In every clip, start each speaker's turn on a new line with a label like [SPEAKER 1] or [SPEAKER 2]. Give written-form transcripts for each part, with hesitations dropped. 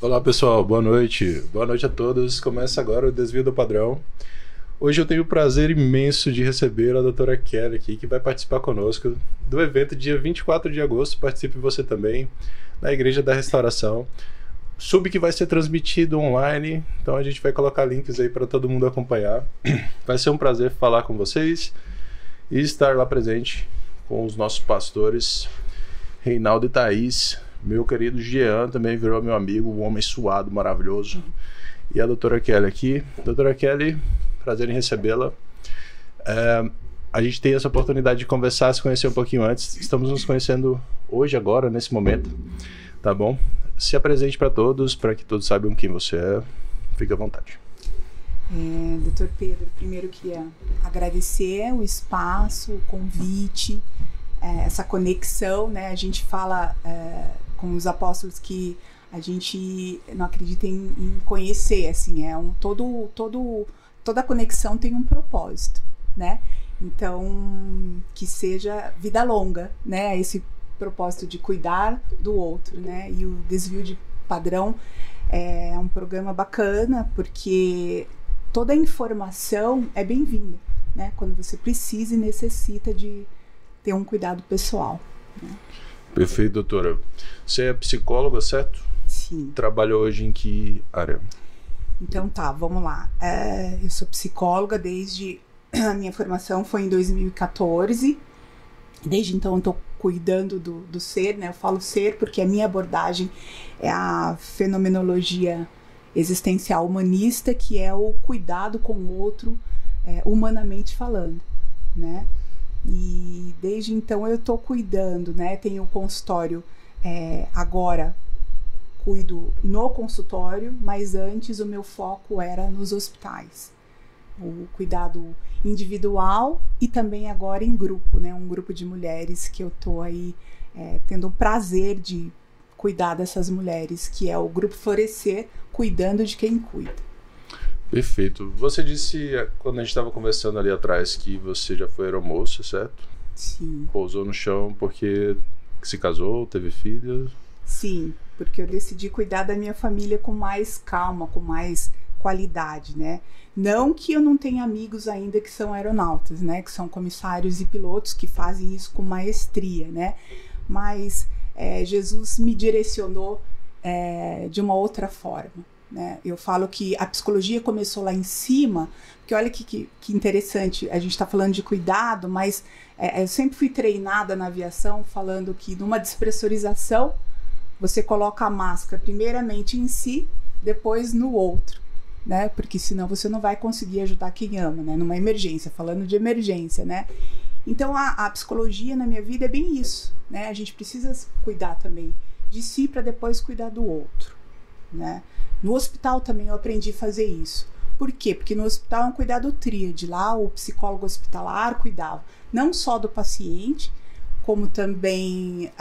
[SPEAKER 1] Olá pessoal, boa noite. Boa noite a todos. Começa agora o Desvio do Padrão. Hoje eu tenho o prazer imenso de receber a doutora Kelly aqui, que vai participar conosco do evento dia 24 de agosto. Participe você também, na Igreja da Restauração. Soube que vai ser transmitido online, então a gente vai colocar links aí para todo mundo acompanhar. Vai ser um prazer falar com vocês e estar lá presente com os nossos pastores, Reinaldo e Thaís. Meu querido Jean também virou meu amigo, um homem suado, maravilhoso. E a doutora Kelly aqui. Doutora Kelly, prazer em recebê-la. A gente tem essa oportunidade de conversar, se conhecer um pouquinho antes. Estamos nos conhecendo hoje, agora, nesse momento. Tá bom? Se apresente para todos, para que todos saibam quem você é. Fique à vontade.
[SPEAKER 2] Doutor Pedro, primeiro eu queria agradecer o espaço, o convite, essa conexão, né? A gente fala com os apóstolos que a gente não acredita em conhecer, assim, toda conexão tem um propósito, né? Então, que seja vida longa, né? Esse propósito de cuidar do outro, né? E o Desvio de Padrão é um programa bacana, porque toda informação é bem-vinda, né? Quando você precisa e necessita de ter um cuidado pessoal, né?
[SPEAKER 1] Perfeito, doutora. Você é psicóloga, certo?
[SPEAKER 2] Sim.
[SPEAKER 1] Trabalha hoje em que área?
[SPEAKER 2] Então tá, vamos lá. Eu sou psicóloga desde... A minha formação foi em 2014. Desde então eu tô cuidando do ser, né? Eu falo ser porque a minha abordagem é a fenomenologia existencial humanista, que é o cuidado com o outro, humanamente falando, né? E desde então eu estou cuidando, né? Tenho o consultório, agora cuido no consultório, mas antes o meu foco era nos hospitais. O cuidado individual e também agora em grupo, né? Um grupo de mulheres que eu estou aí tendo o prazer de cuidar dessas mulheres, que é o Grupo Florescer, cuidando de quem cuida.
[SPEAKER 1] Perfeito. Você disse, quando a gente estava conversando ali atrás, que você já foi aeromoça, certo?
[SPEAKER 2] Sim.
[SPEAKER 1] Pousou no chão porque se casou, teve filhos?
[SPEAKER 2] Sim, porque eu decidi cuidar da minha família com mais calma, com mais qualidade, né? Não que eu não tenha amigos ainda que são aeronautas, né? Que são comissários e pilotos que fazem isso com maestria, né? Mas Jesus me direcionou de uma outra forma, né? Eu falo que a psicologia começou lá em cima, porque olha que interessante, a gente está falando de cuidado, mas eu sempre fui treinada na aviação falando que numa despressurização você coloca a máscara primeiramente em si, depois no outro, né? Porque senão você não vai conseguir ajudar quem ama, né? Numa emergência, falando de emergência, né? Então a psicologia na minha vida é bem isso, né? A gente precisa cuidar também de si para depois cuidar do outro, né? No hospital também eu aprendi a fazer isso. Por quê? Porque no hospital é um cuidado tríade. Lá o psicólogo hospitalar cuidava não só do paciente, como também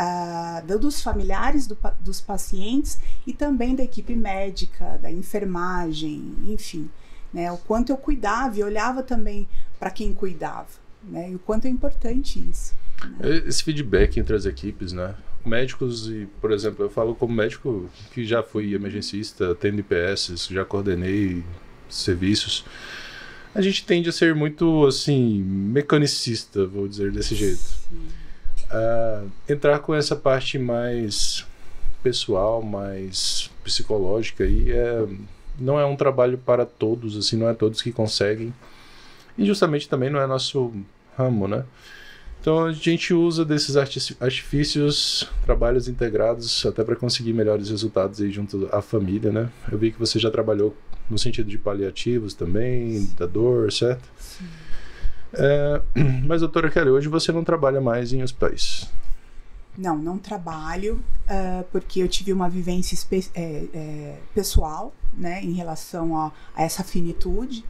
[SPEAKER 2] dos familiares dos pacientes e também da equipe médica, da enfermagem, enfim, né? O quanto eu cuidava e olhava também para quem cuidava, né? E o quanto é importante isso, né?
[SPEAKER 1] Esse feedback entre as equipes, né? Médicos, e, por exemplo, eu falo como médico que já fui emergencista, atendo IPS, já coordenei serviços. A gente tende a ser muito, assim, mecanicista, vou dizer desse jeito. Entrar com essa parte mais pessoal, mais psicológica, e não é um trabalho para todos, assim, não é todos que conseguem. E justamente também não é nosso ramo, né? Então a gente usa desses artifícios, trabalhos integrados, até para conseguir melhores resultados aí junto à família, né? Eu vi que você já trabalhou no sentido de paliativos também, da dor, certo?
[SPEAKER 2] Sim.
[SPEAKER 1] Mas, doutora Kelly, hoje você não trabalha mais em hospitais?
[SPEAKER 2] Não trabalho, porque eu tive uma vivência pessoal, né, em relação a essa finitude,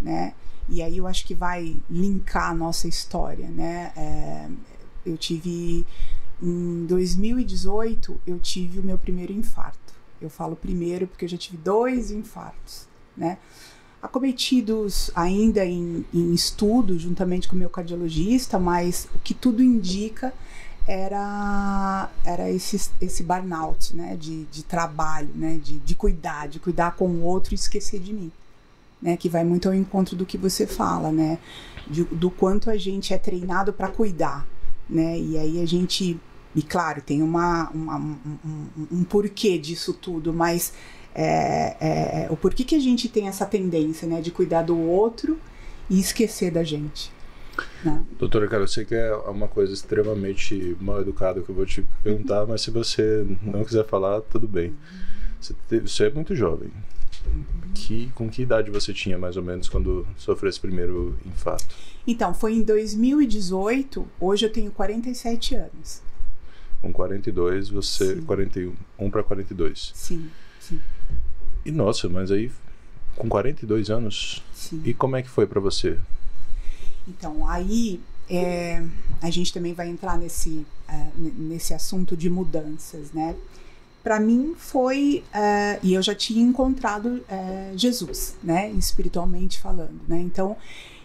[SPEAKER 2] né? E aí eu acho que vai linkar a nossa história, né? Eu tive, em 2018, eu tive o meu primeiro infarto. Eu falo primeiro porque eu já tive 2 infartos, né? Acometidos ainda em estudo, juntamente com o meu cardiologista, mas o que tudo indica era esse burnout, né, de trabalho, né, de cuidar com o outro e esquecer de mim, né, que vai muito ao encontro do que você fala, né, do quanto a gente é treinado para cuidar, né, e aí a gente, e claro, tem um porquê disso tudo, mas o porquê que a gente tem essa tendência, né, de cuidar do outro e esquecer da gente. Não.
[SPEAKER 1] Doutora, cara, eu sei que é uma coisa extremamente mal educada que eu vou te perguntar, mas se você não quiser falar, tudo bem. Você é muito jovem. Com que idade você tinha, mais ou menos, quando sofreu esse primeiro infarto?
[SPEAKER 2] Então, foi em 2018, hoje eu tenho 47 anos.
[SPEAKER 1] Com 42, você...
[SPEAKER 2] Sim.
[SPEAKER 1] 41 para 42.
[SPEAKER 2] Sim.
[SPEAKER 1] E nossa, mas aí, com 42 anos,
[SPEAKER 2] Sim.
[SPEAKER 1] E como é que foi para você?
[SPEAKER 2] Então, aí a gente também vai entrar nesse assunto de mudanças, né? Para mim foi, e eu já tinha encontrado Jesus, né? Espiritualmente falando, né? Então,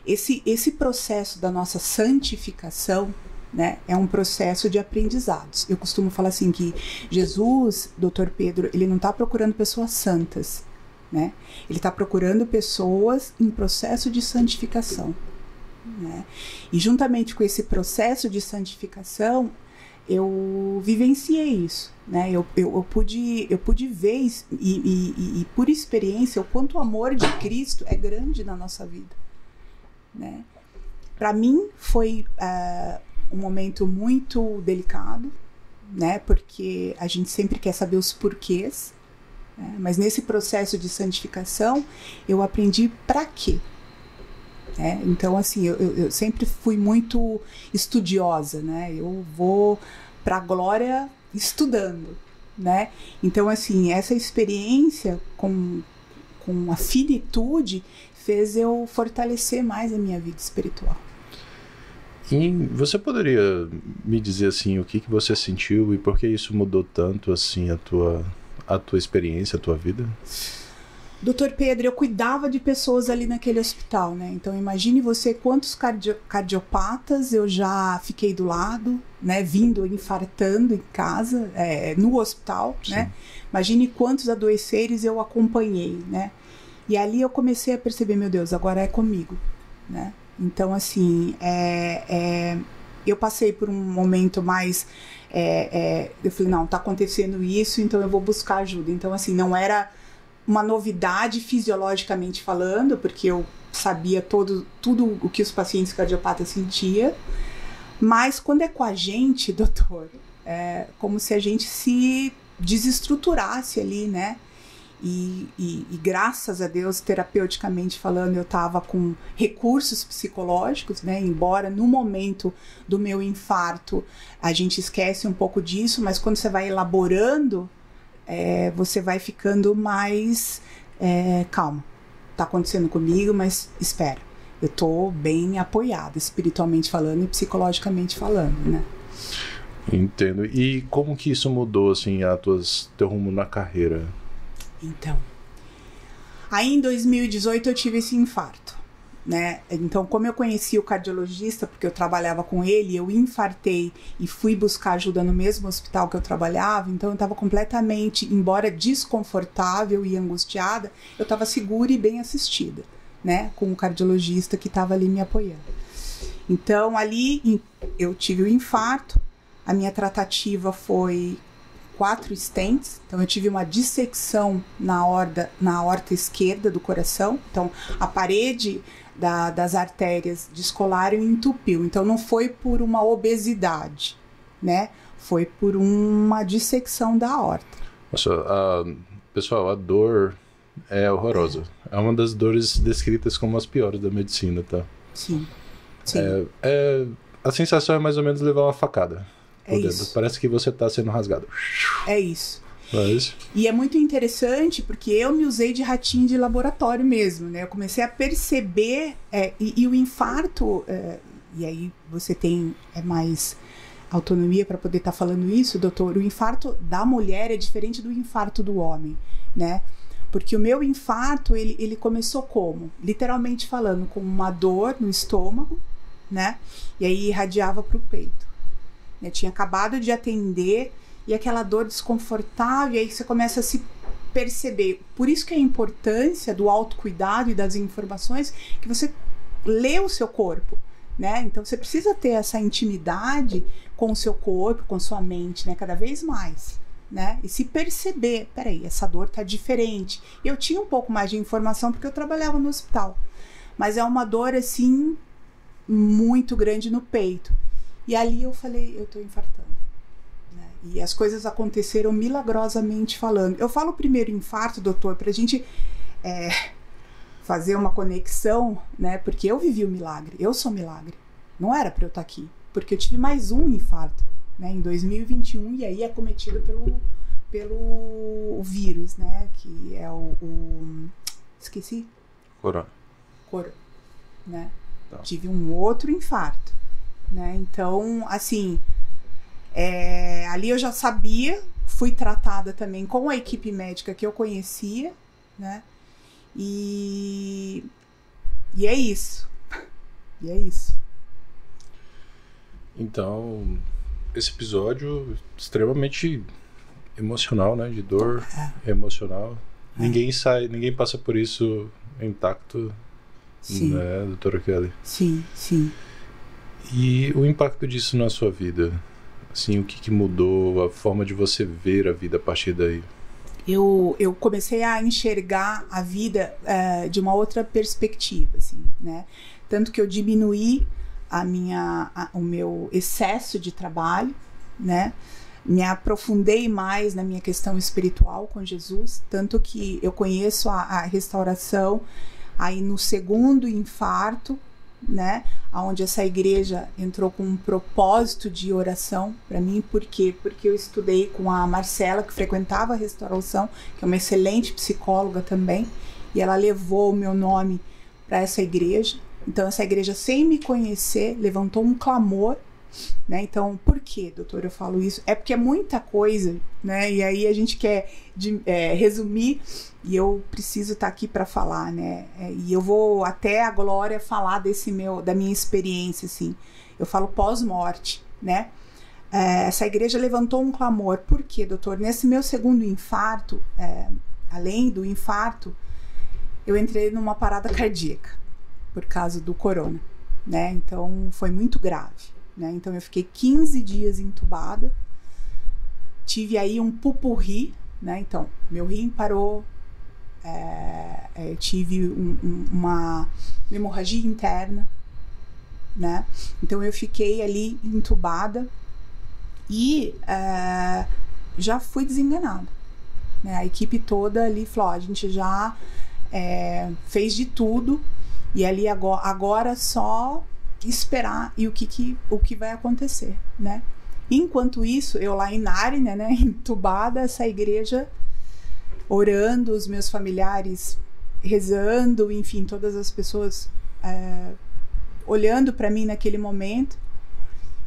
[SPEAKER 2] esse processo da nossa santificação, né? É um processo de aprendizados. Eu costumo falar assim que Jesus, Dr. Pedro, ele não está procurando pessoas santas, né? Ele está procurando pessoas em processo de santificação. Né? E juntamente com esse processo de santificação, eu vivenciei isso, né? Eu pude ver e por experiência o quanto o amor de Cristo é grande na nossa vida, né? Para mim foi um momento muito delicado, né? Porque a gente sempre quer saber os porquês, né? Mas nesse processo de santificação eu aprendi para quê. Então, assim, eu sempre fui muito estudiosa, né? Eu vou para a glória estudando, né? Então, assim, essa experiência com a finitude fez eu fortalecer mais a minha vida espiritual.
[SPEAKER 1] E você poderia me dizer, assim, o que você sentiu e por que isso mudou tanto, assim, a tua experiência, a tua vida?
[SPEAKER 2] Doutor Pedro, eu cuidava de pessoas ali naquele hospital, né? Então imagine você quantos cardiopatas eu já fiquei do lado, né? Vindo, infartando em casa, no hospital, Sim. Né? Imagine quantos adoeceres eu acompanhei, né? E ali eu comecei a perceber, meu Deus, agora é comigo, né? Então, assim, eu passei por um momento mais... eu falei, não, tá acontecendo isso, então eu vou buscar ajuda. Então, assim, não era... uma novidade fisiologicamente falando, porque eu sabia tudo o que os pacientes cardiopatas sentiam, mas quando é com a gente, doutor, é como se a gente se desestruturasse ali, né? E graças a Deus, terapeuticamente falando, eu estava com recursos psicológicos, né? Embora no momento do meu infarto a gente esquece um pouco disso, mas quando você vai elaborando, você vai ficando mais calma. Tá acontecendo comigo, mas espera. Eu tô bem apoiada, espiritualmente falando e psicologicamente falando, né?
[SPEAKER 1] Entendo. E como que isso mudou, assim, teu rumo na carreira?
[SPEAKER 2] Então, aí em 2018 eu tive esse infarto, né? Então, como eu conheci o cardiologista, porque eu trabalhava com ele, eu infartei e fui buscar ajuda no mesmo hospital que eu trabalhava, então eu estava completamente, embora desconfortável e angustiada, eu estava segura e bem assistida, né? Com o cardiologista que estava ali me apoiando. Então, ali eu tive o infarto, a minha tratativa foi 4 stents, então eu tive uma dissecção na aorta esquerda do coração, então a parede das artérias descolaram e entupiu, então não foi por uma obesidade, né? Foi por uma dissecção da aorta. Nossa,
[SPEAKER 1] pessoal, a dor é horrorosa. É uma das dores descritas como as piores da medicina, tá?
[SPEAKER 2] Sim.
[SPEAKER 1] A sensação é mais ou menos levar uma facada.
[SPEAKER 2] Isso.
[SPEAKER 1] Parece que você está sendo rasgado.
[SPEAKER 2] É isso.
[SPEAKER 1] Mas...
[SPEAKER 2] E é muito interessante porque eu me usei de ratinho de laboratório mesmo, né? Eu comecei a perceber, e o infarto, e aí você tem mais autonomia para poder estar falando isso, doutor, o infarto da mulher é diferente do infarto do homem, né? Porque o meu infarto, ele começou como? Literalmente falando, com uma dor no estômago, né? E aí irradiava para o peito. né? Tinha acabado de atender e aquela dor desconfortável, e aí você começa a se perceber. Por isso que a importância do autocuidado e das informações, que você lê o seu corpo, né? Então você precisa ter essa intimidade com o seu corpo, com sua mente, né? Cada vez mais, né? E se perceber, peraí, essa dor tá diferente. Eu tinha um pouco mais de informação porque eu trabalhava no hospital, mas é uma dor assim muito grande no peito. E ali eu falei, eu tô infartando, né? E as coisas aconteceram milagrosamente falando. Eu falo primeiro infarto, doutor, pra gente fazer uma conexão, né? Porque eu vivi o milagre, eu sou milagre. Não era para eu estar aqui, porque eu tive mais um infarto, né? Em 2021, e aí é cometido pelo vírus, né? Que é esqueci?
[SPEAKER 1] Corona.
[SPEAKER 2] Né?
[SPEAKER 1] Tá.
[SPEAKER 2] Tive um outro infarto, né? Então, assim, ali eu já sabia, fui tratada também com a equipe médica que eu conhecia, né? E é isso. E é isso.
[SPEAKER 1] Então, esse episódio extremamente emocional, né? De dor emocional. Ninguém passa por isso intacto,
[SPEAKER 2] Sim.
[SPEAKER 1] né, doutora Kelly?
[SPEAKER 2] Sim, sim.
[SPEAKER 1] E o impacto disso na sua vida? Assim, o que mudou, a forma de você ver a vida a partir daí?
[SPEAKER 2] Eu comecei a enxergar a vida de uma outra perspectiva, assim, né? Tanto que eu diminuí o meu excesso de trabalho, né? Me aprofundei mais na minha questão espiritual com Jesus, tanto que eu conheço a restauração aí no segundo infarto, né? Onde essa igreja entrou com um propósito de oração para mim. Por quê? Porque eu estudei com a Marcela, que frequentava a restauração, que é uma excelente psicóloga também, e ela levou o meu nome para essa igreja. Então essa igreja, sem me conhecer, levantou um clamor, né? Então, por que, doutor, eu falo isso? É porque é muita coisa, né? E aí a gente quer resumir, e eu preciso estar aqui para falar, né? E eu vou até a Glória falar da minha experiência, assim. Eu falo pós-morte, né? Essa igreja levantou um clamor. Por quê, doutor? Nesse meu segundo infarto, além do infarto, eu entrei numa parada cardíaca por causa do corona, né? Então foi muito grave, né? Então eu fiquei 15 dias entubada, tive aí um pupurri, né? Então meu rim parou, eu tive uma hemorragia interna, né? Então eu fiquei ali entubada e já fui desenganada, né? A equipe toda ali falou, a gente já fez de tudo, e ali agora só esperar e o que vai acontecer, né? Enquanto isso, eu lá em Nárnia, né, entubada, essa igreja orando, os meus familiares rezando, enfim, todas as pessoas olhando para mim naquele momento.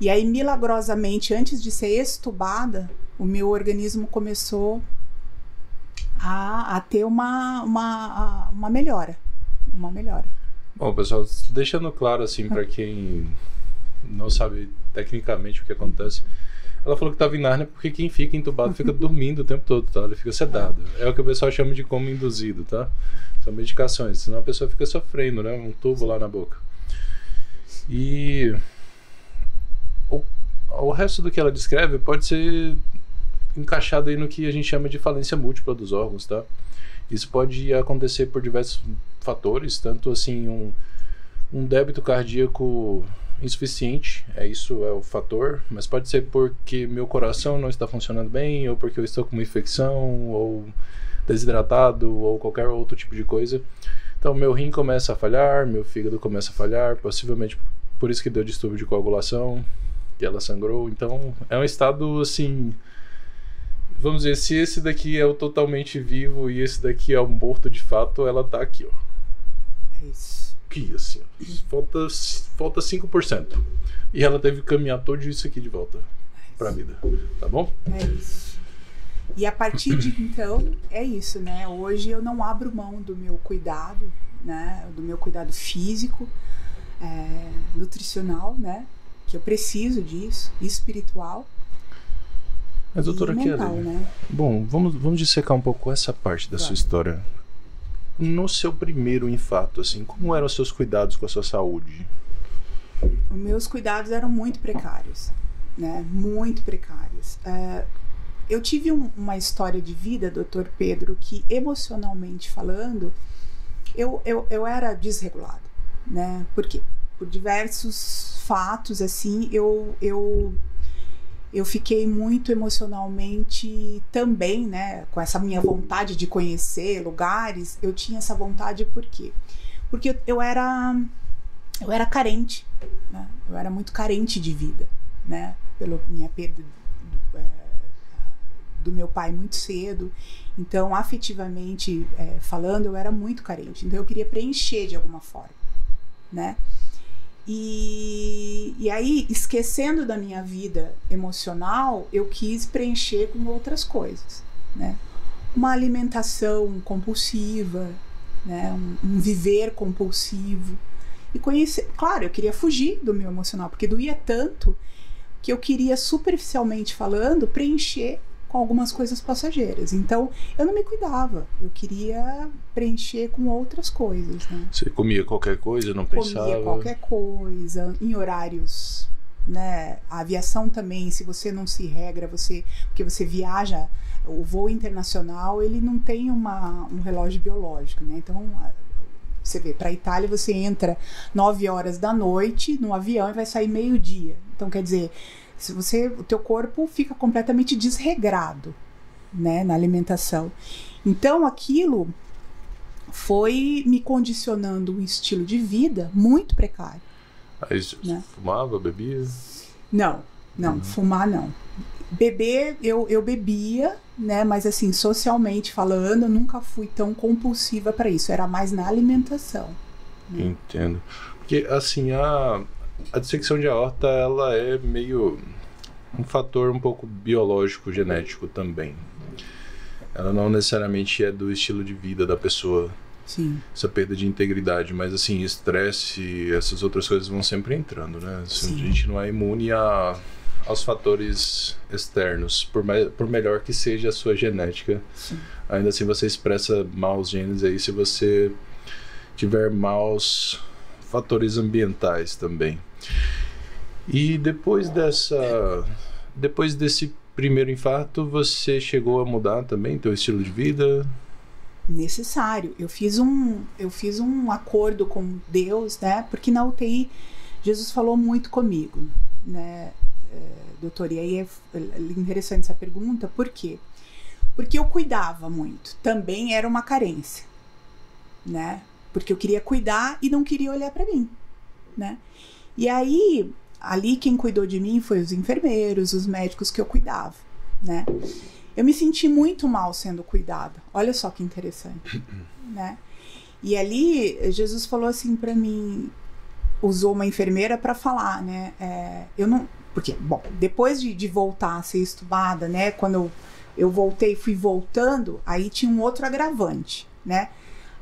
[SPEAKER 2] E aí, milagrosamente, antes de ser extubada, o meu organismo começou a ter uma melhora. Uma melhora.
[SPEAKER 1] Bom, pessoal, deixando claro, assim, para quem não sabe tecnicamente o que acontece, ela falou que estava em Nárnia porque quem fica entubado fica dormindo o tempo todo, tá? Ele fica sedado. É o que o pessoal chama de coma induzido, tá? São medicações, senão a pessoa fica sofrendo, né? Um tubo lá na boca. E o resto do que ela descreve pode ser encaixado aí no que a gente chama de falência múltipla dos órgãos, tá? Isso pode acontecer por diversos fatores, tanto assim um débito cardíaco insuficiente, isso é o fator, mas pode ser porque meu coração não está funcionando bem, ou porque eu estou com uma infecção, ou desidratado, ou qualquer outro tipo de coisa. Então meu rim começa a falhar, meu fígado começa a falhar, possivelmente por isso que deu distúrbio de coagulação, que ela sangrou. Então é um estado assim, vamos dizer, se esse daqui é o totalmente vivo e esse daqui é o morto de fato, ela tá aqui, ó.
[SPEAKER 2] É isso.
[SPEAKER 1] Aqui, assim, falta 5%. E ela teve que caminhar todo isso aqui de volta pra vida, tá bom?
[SPEAKER 2] É isso. E a partir de então, é isso, né? Hoje eu não abro mão do meu cuidado, né? Do meu cuidado físico, nutricional, né? eu preciso disso, espiritual.
[SPEAKER 1] Mas, doutora
[SPEAKER 2] mental,
[SPEAKER 1] Kelly,
[SPEAKER 2] né?
[SPEAKER 1] Bom, vamos dissecar um pouco essa parte da sua história. No seu primeiro infarto, assim, como eram os seus cuidados com a sua saúde?
[SPEAKER 2] Os meus cuidados eram muito precários, né? Muito precários. Eu tive uma história de vida, doutor Pedro, que emocionalmente falando, eu era desregulada, né? Por quê? Por diversos fatos, assim, eu fiquei muito emocionalmente também, né? Com essa minha vontade de conhecer lugares, eu tinha essa vontade por quê? Porque eu era carente, né? Eu era muito carente de vida, né? Pela minha perda do meu pai muito cedo. Então, afetivamente falando, eu era muito carente. Então, eu queria preencher de alguma forma, né? E aí, esquecendo da minha vida emocional, eu quis preencher com outras coisas, né? Uma alimentação compulsiva, né? Um viver compulsivo. E conhecer, claro, eu queria fugir do meu emocional, porque doía tanto que eu queria, superficialmente falando, preencher com algumas coisas passageiras. Então, eu não me cuidava. Eu queria preencher com outras coisas, né?
[SPEAKER 1] Você comia qualquer coisa, não pensava?
[SPEAKER 2] Comia qualquer coisa, em horários, né? A aviação também, se você não se regra, porque você viaja, o voo internacional, ele não tem um relógio biológico, né? Então, você vê, para a Itália você entra 9 horas da noite no avião e vai sair meio-dia. Então, quer dizer, o teu corpo fica completamente desregrado, né, na alimentação. Então, aquilo foi me condicionando um estilo de vida muito precário.
[SPEAKER 1] Aí, né? Fumava, bebia?
[SPEAKER 2] Não, fumar não. Beber, eu bebia, né? Mas assim, socialmente falando, eu nunca fui tão compulsiva para isso. Era mais na alimentação. Né?
[SPEAKER 1] Entendo. Porque assim, a dissecção de aorta, ela é meio um fator um pouco biológico, genético também. Ela não necessariamente é do estilo de vida da pessoa.
[SPEAKER 2] Sim.
[SPEAKER 1] Essa perda de integridade, mas assim, estresse, essas outras coisas vão sempre entrando, né? Assim, a gente não é imune aos fatores externos, por melhor que seja a sua genética. Sim. Ainda assim você expressa maus genes aí se você tiver maus fatores ambientais também. E depois desse primeiro infarto, você chegou a mudar também teu estilo de vida?
[SPEAKER 2] Necessário. Eu fiz um acordo com Deus, né? Porque na UTI Jesus falou muito comigo, né, doutor? E aí é interessante essa pergunta, por quê? Porque eu cuidava muito. Também era uma carência, né? Porque eu queria cuidar e não queria olhar para mim, né? E aí, ali quem cuidou de mim foi os enfermeiros, os médicos que eu cuidava, né? Eu me senti muito mal sendo cuidada. Olha só que interessante, né? E ali, Jesus falou assim para mim, usou uma enfermeira para falar, né? Eu não... Porque, bom, depois de voltar a ser estubada, né? Quando eu voltei, fui voltando, aí tinha um outro agravante, né?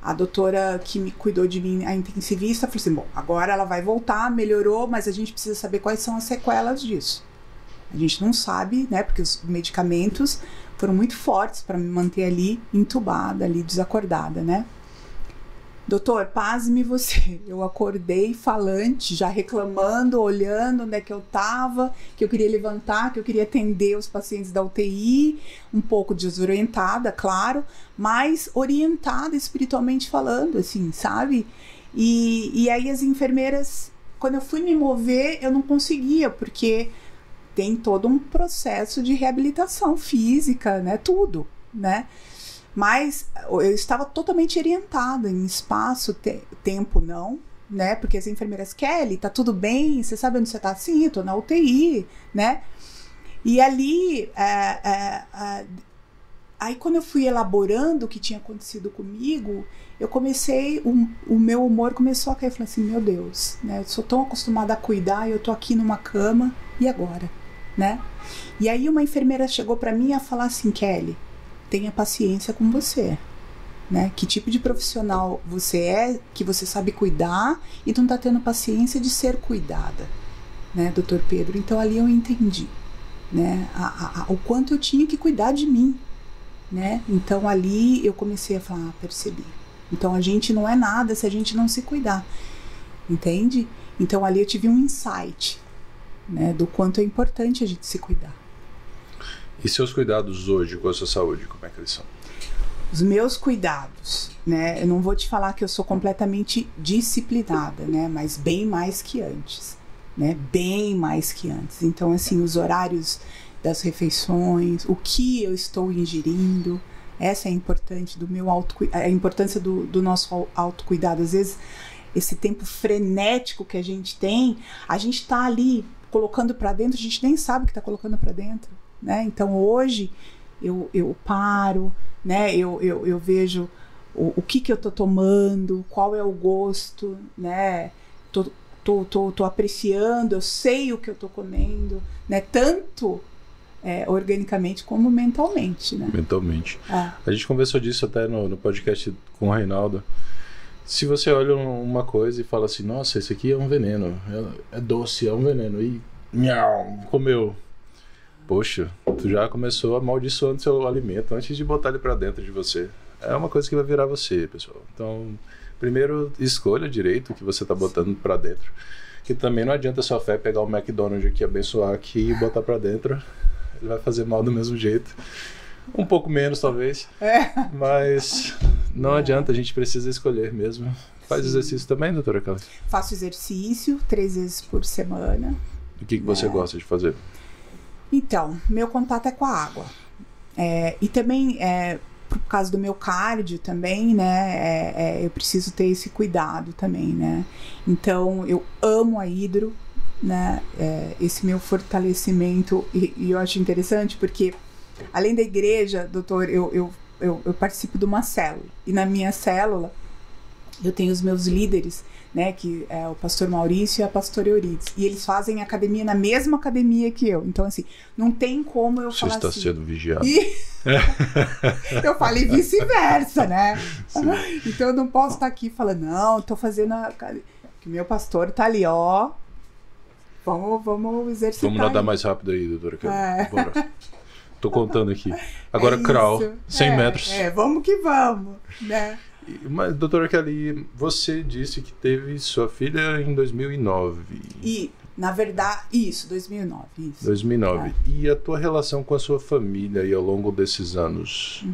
[SPEAKER 2] A doutora que me cuidou de mim, a intensivista, falou assim, bom, agora ela vai voltar, melhorou, mas a gente precisa saber quais são as sequelas disso. A gente não sabe, né, porque os medicamentos foram muito fortes para me manter ali entubada, ali desacordada, né? Doutor, pasme você, eu acordei falante, já reclamando, olhando onde é que eu tava, que eu queria levantar, que eu queria atender os pacientes da UTI, um pouco desorientada, claro, mas orientada espiritualmente falando, assim, sabe? E aí as enfermeiras, quando eu fui me mover, eu não conseguia, porque tem todo um processo de reabilitação física, né, tudo, né? Mas eu estava totalmente orientada em espaço, tempo não, né? Porque as enfermeiras, Kelly, tá tudo bem? Você sabe onde você tá? Sim, eu tô na UTI, né? E ali, aí quando eu fui elaborando o que tinha acontecido comigo, eu comecei, o meu humor começou a cair. Eu falei assim, meu Deus, né? Eu sou tão acostumada a cuidar e eu tô aqui numa cama, e agora, né? E aí uma enfermeira chegou para mim a falar assim, Kelly, tenha paciência com você, né? Que tipo de profissional você é, que você sabe cuidar e não tá tendo paciência de ser cuidada, né, doutor Pedro? Então ali eu entendi, né, o quanto eu tinha que cuidar de mim, né? Então ali eu comecei a falar, percebi. Então a gente não é nada se a gente não se cuidar, entende? Então ali eu tive um insight, né, do quanto é importante a gente se cuidar.
[SPEAKER 1] E seus cuidados hoje com a sua saúde, como é que eles são?
[SPEAKER 2] Os meus cuidados, né? Eu não vou te falar que eu sou completamente disciplinada, né? Mas bem mais que antes, né? Bem mais que antes. Então, assim, os horários das refeições, o que eu estou ingerindo, essa é importante do meu a importância do nosso autocuidado. Às vezes, esse tempo frenético que a gente tem, a gente está ali colocando para dentro, a gente nem sabe o que está colocando para dentro, né? Então, hoje, eu paro, né? Eu vejo o que eu tô tomando, qual é o gosto, né? Tô apreciando, eu sei o que eu tô comendo, né? Tanto organicamente como mentalmente, né?
[SPEAKER 1] Mentalmente. A gente conversou disso até no podcast com o Reinaldo. Se você olha uma coisa e fala assim, nossa, esse aqui é um veneno, é doce, é um veneno, e comeu. Poxa, tu já começou amaldiçoando seu alimento antes de botar ele pra dentro de você. É uma coisa que vai virar você, pessoal. Então, primeiro, escolha direito o que você tá botando pra dentro. Que também não adianta sua fé pegar o McDonald's aqui, abençoar aqui e botar pra dentro. Ele vai fazer mal do mesmo jeito. Um pouco menos, talvez. Mas não adianta, a gente precisa escolher mesmo. Faz exercício também, doutora Kelly?
[SPEAKER 2] Faço exercício 3 vezes por semana.
[SPEAKER 1] O que você gosta de fazer?
[SPEAKER 2] Então, meu contato é com a água. E também, por causa do meu cardio também, né, eu preciso ter esse cuidado também, né. Então, eu amo a hidro, né, esse meu fortalecimento, e eu acho interessante porque, além da igreja, doutor, eu participo de uma célula, e na minha célula eu tenho os meus líderes, né, que é o pastor Maurício e a pastora Eurides, e eles fazem academia na mesma academia que eu. Então, assim, não tem como eu falar assim...
[SPEAKER 1] Você está sendo vigiado.
[SPEAKER 2] Eu falei vice-versa, né? Então, eu não posso estar aqui falando, não, estou fazendo que meu pastor tá ali, ó, vamos exercitar.
[SPEAKER 1] Vamos nadar mais rápido aí, doutora Kelly. Bora. Tô contando aqui. Agora, crawl, 100 metros.
[SPEAKER 2] Vamos que vamos, né?
[SPEAKER 1] Mas, doutora Kelly, você disse que teve sua filha em 2009.
[SPEAKER 2] E, na verdade, isso, 2009. Isso.
[SPEAKER 1] 2009. E a tua relação com a sua família aí ao longo desses anos?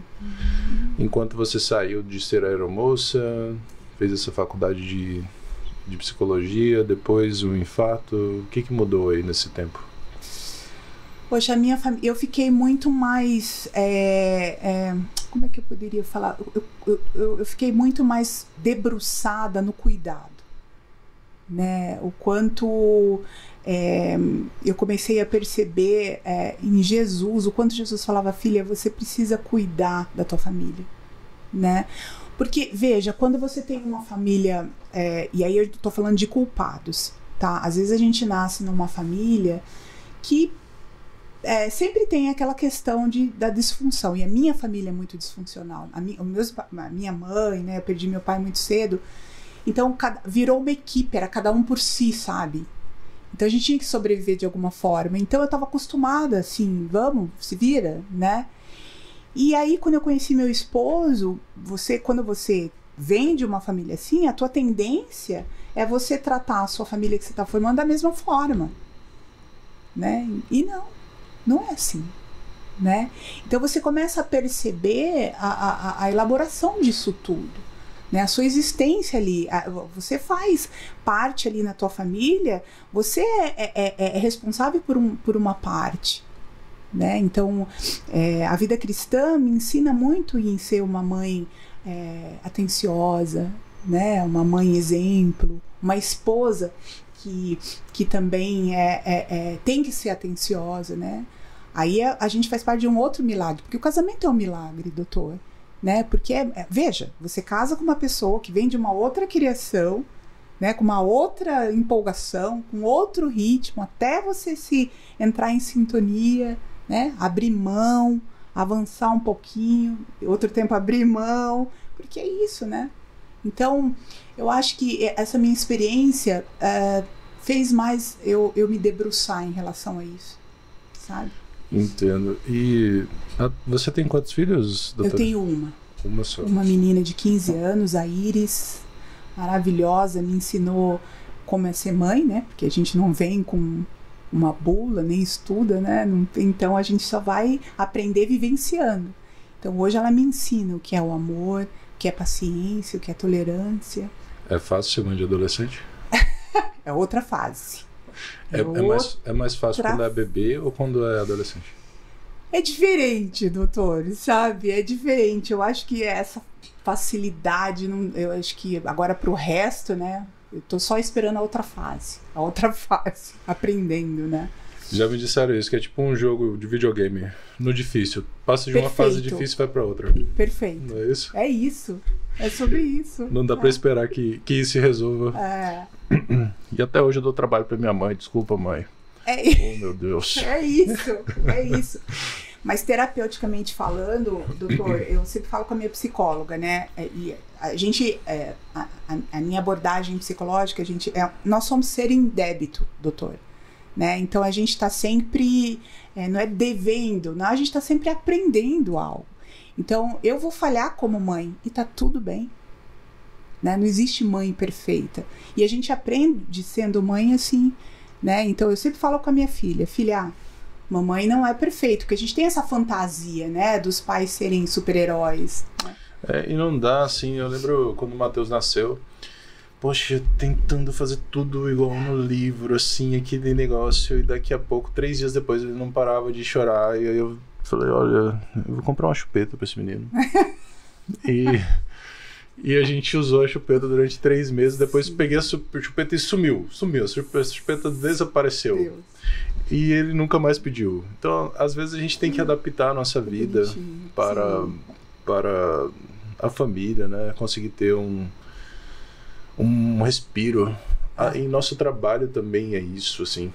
[SPEAKER 1] Enquanto você saiu de ser aeromoça, fez essa faculdade de psicologia, depois um infarto, o que mudou aí nesse tempo?
[SPEAKER 2] Poxa, a minha família, eu fiquei muito mais, como é que eu poderia falar? Eu fiquei muito mais debruçada no cuidado, né? O quanto eu comecei a perceber em Jesus, o quanto Jesus falava, filha, você precisa cuidar da tua família, né? Porque, veja, quando você tem uma família, e aí eu tô falando de culpados, tá? Às vezes a gente nasce numa família que sempre tem aquela questão da disfunção, e a minha família é muito disfuncional, a minha mãe, né, eu perdi meu pai muito cedo, então virou uma equipe, era cada um por si, sabe? Então a gente tinha que sobreviver de alguma forma, então eu estava acostumada, assim, vamos, se vira, né? E aí quando eu conheci meu esposo, quando você vem de uma família assim, a tua tendência é você tratar a sua família que você está formando da mesma forma, né? E não é assim, né? Então você começa a perceber a elaboração disso tudo, né? A sua existência ali, você faz parte ali na tua família, você é responsável por uma parte, né? Então a vida cristã me ensina muito em ser uma mãe atenciosa, né? Uma mãe exemplo, uma esposa que também tem que ser atenciosa, né? Aí a gente faz parte de um outro milagre, porque o casamento é um milagre, doutor, né? Porque, veja, você casa com uma pessoa que vem de uma outra criação, né? Com uma outra empolgação, com outro ritmo, até você se entrar em sintonia, né? Abrir mão, avançar um pouquinho, outro tempo abrir mão, porque é isso, né? Então, eu acho que essa minha experiência fez mais eu me debruçar em relação a isso, sabe?
[SPEAKER 1] Entendo. E você tem quantos filhos, doutora?
[SPEAKER 2] Eu tenho uma.
[SPEAKER 1] Uma só.
[SPEAKER 2] Uma menina de 15 anos, a Iris, maravilhosa, me ensinou como é ser mãe, né? Porque a gente não vem com uma bula, nem estuda, né? Então a gente só vai aprender vivenciando. Então hoje ela me ensina o que é o amor, o que é paciência, o que é tolerância.
[SPEAKER 1] É fácil ser mãe de adolescente?
[SPEAKER 2] É outra fase.
[SPEAKER 1] É mais fácil quando é bebê ou quando é adolescente?
[SPEAKER 2] É diferente, doutor, sabe? É diferente. Eu acho que essa facilidade, eu acho que agora pro resto, né? Eu tô só esperando a outra fase, aprendendo, né?
[SPEAKER 1] Já me disseram isso, que é tipo um jogo de videogame, no difícil. Passa de uma fase difícil e vai pra outra.
[SPEAKER 2] Perfeito.
[SPEAKER 1] Não é isso?
[SPEAKER 2] É isso. É sobre isso.
[SPEAKER 1] Não dá pra esperar que isso se resolva. E até hoje eu dou trabalho pra minha mãe, desculpa, mãe. Oh, meu Deus.
[SPEAKER 2] É isso. Mas terapeuticamente falando, doutor, eu sempre falo com a minha psicóloga, né? E a gente, a minha abordagem psicológica, nós somos ser em débito, doutor. Né? Então a gente está sempre, não é devendo, não, a gente está sempre aprendendo algo. Então eu vou falhar como mãe e tá tudo bem. Né? Não existe mãe perfeita. E a gente aprende sendo mãe assim, né? Então eu sempre falo com a minha filha, mamãe não é perfeita, porque a gente tem essa fantasia, né, dos pais serem super-heróis. Né?
[SPEAKER 1] E não dá, assim, eu lembro quando o Matheus nasceu, poxa, tentando fazer tudo igual no livro, assim, aquele negócio, e daqui a pouco, 3 dias depois, ele não parava de chorar, e aí eu falei, olha, eu vou comprar uma chupeta pra esse menino. E a gente usou a chupeta durante 3 meses, depois peguei a chupeta e sumiu, a chupeta desapareceu. Deus. E ele nunca mais pediu. Então, às vezes a gente tem que adaptar a nossa vida para a família, né? Conseguir ter um respiro. Em nosso trabalho também é isso, assim.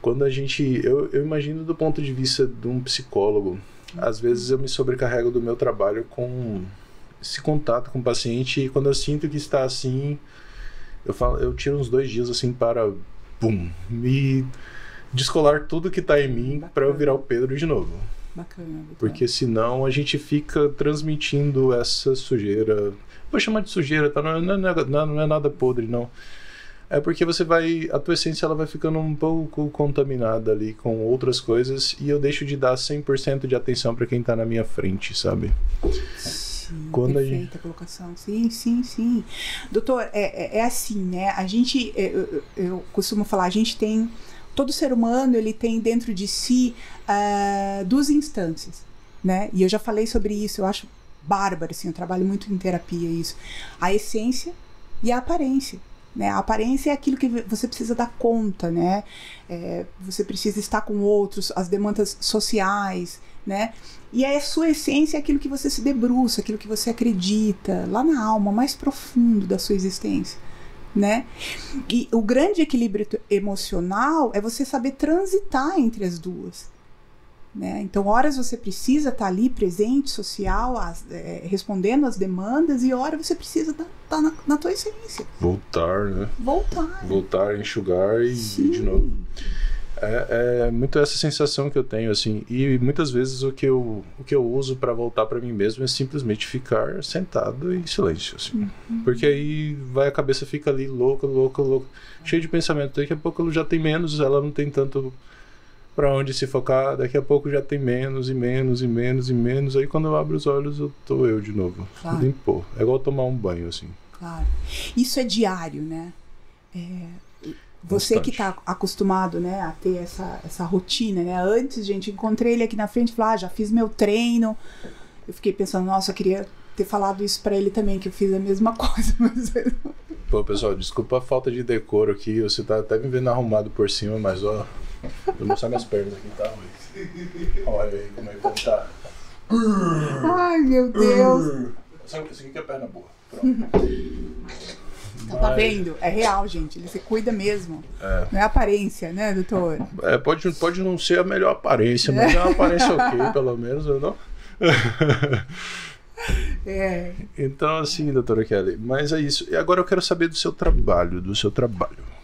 [SPEAKER 1] Quando a gente... Eu imagino do ponto de vista de um psicólogo, às vezes eu me sobrecarrego do meu trabalho com esse contato com o paciente, e quando eu sinto que está assim, eu tiro uns 2 dias assim para me descolar tudo que está em mim para eu virar o Pedro de novo.
[SPEAKER 2] Bacana.
[SPEAKER 1] Porque senão a gente fica transmitindo essa sujeira. Vou chamar de sujeira, tá? Não é nada podre, não. É porque a tua essência ela vai ficando um pouco contaminada ali com outras coisas, e eu deixo de dar 100% de atenção para quem está na minha frente, sabe?
[SPEAKER 2] Sim, perfeita colocação. Sim. Doutor, é assim, né? A gente, eu costumo falar, a gente tem... Todo ser humano, ele tem dentro de si 2 instâncias, né? E eu já falei sobre isso, eu acho bárbaro, assim, eu trabalho muito em terapia isso. A essência e a aparência. Né? A aparência é aquilo que você precisa dar conta, né? Você precisa estar com outros, as demandas sociais, né? E a sua essência é aquilo que você se debruça, aquilo que você acredita, lá na alma, mais profundo da sua existência, né? E o grande equilíbrio emocional é você saber transitar entre as duas. Né? Então, horas você precisa estar ali presente, social, respondendo as demandas, e horas você precisa estar na tua essência.
[SPEAKER 1] Voltar, né? Voltar, enxugar e de novo. É muito essa sensação que eu tenho, assim. E muitas vezes o que eu uso para voltar para mim mesmo é simplesmente ficar sentado em silêncio, assim. Porque aí a cabeça fica ali louca, cheia de pensamento. Daqui a pouco ela já tem menos, ela não tem tanto para onde se focar, daqui a pouco já tem menos. Aí quando eu abro os olhos, eu de novo.
[SPEAKER 2] Claro.
[SPEAKER 1] Limpo. É igual tomar um banho, assim.
[SPEAKER 2] Claro. Isso é diário, né? Você que está acostumado, né, a ter essa rotina, né? Antes, gente, encontrei ele aqui na frente e falei, já fiz meu treino. Eu fiquei pensando, nossa, eu queria ter falado isso para ele também, que eu fiz a mesma coisa. Mas...
[SPEAKER 1] Pô, pessoal, desculpa a falta de decoro aqui. Você tá até me vendo arrumado por cima, mas ó... Vou mostrar minhas pernas aqui, tá? Olha aí como é que tá.
[SPEAKER 2] Ai, meu Deus.
[SPEAKER 1] Sabe isso aqui que é perna boa. Pronto.
[SPEAKER 2] Então, tá vendo? É real, gente. Ele se cuida mesmo. Não é aparência, né, doutor?
[SPEAKER 1] Pode não ser a melhor aparência, mas é uma aparência ok, pelo menos, não? Então, assim, doutora Kelly, mas é isso. E agora eu quero saber do seu trabalho,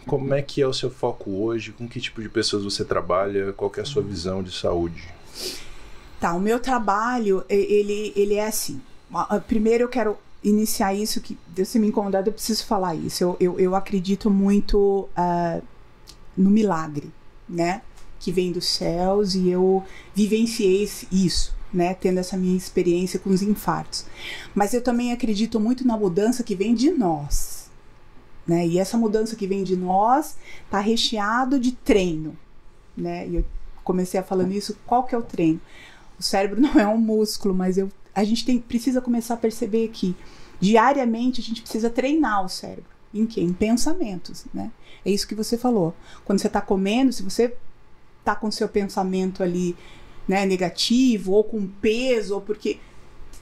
[SPEAKER 1] Como é que é o seu foco hoje? Com que tipo de pessoas você trabalha? Qual que é a sua visão de saúde?
[SPEAKER 2] Tá, o meu trabalho, ele é assim. Primeiro eu quero iniciar isso, que se me incomodar eu preciso falar isso. Eu acredito muito no milagre, né? Que vem dos céus, e eu vivenciei isso, né? Tendo essa minha experiência com os infartos. Mas eu também acredito muito na mudança que vem de nós, né? E essa mudança que vem de nós tá recheado de treino, né? E eu comecei a falando isso. Qual que é o treino? O cérebro não é um músculo, mas a gente precisa começar a perceber que diariamente a gente precisa treinar o cérebro. Em quê? Em pensamentos, né? É isso que você falou. Quando você está comendo, se você está com seu pensamento ali, né, negativo, ou com peso, ou porque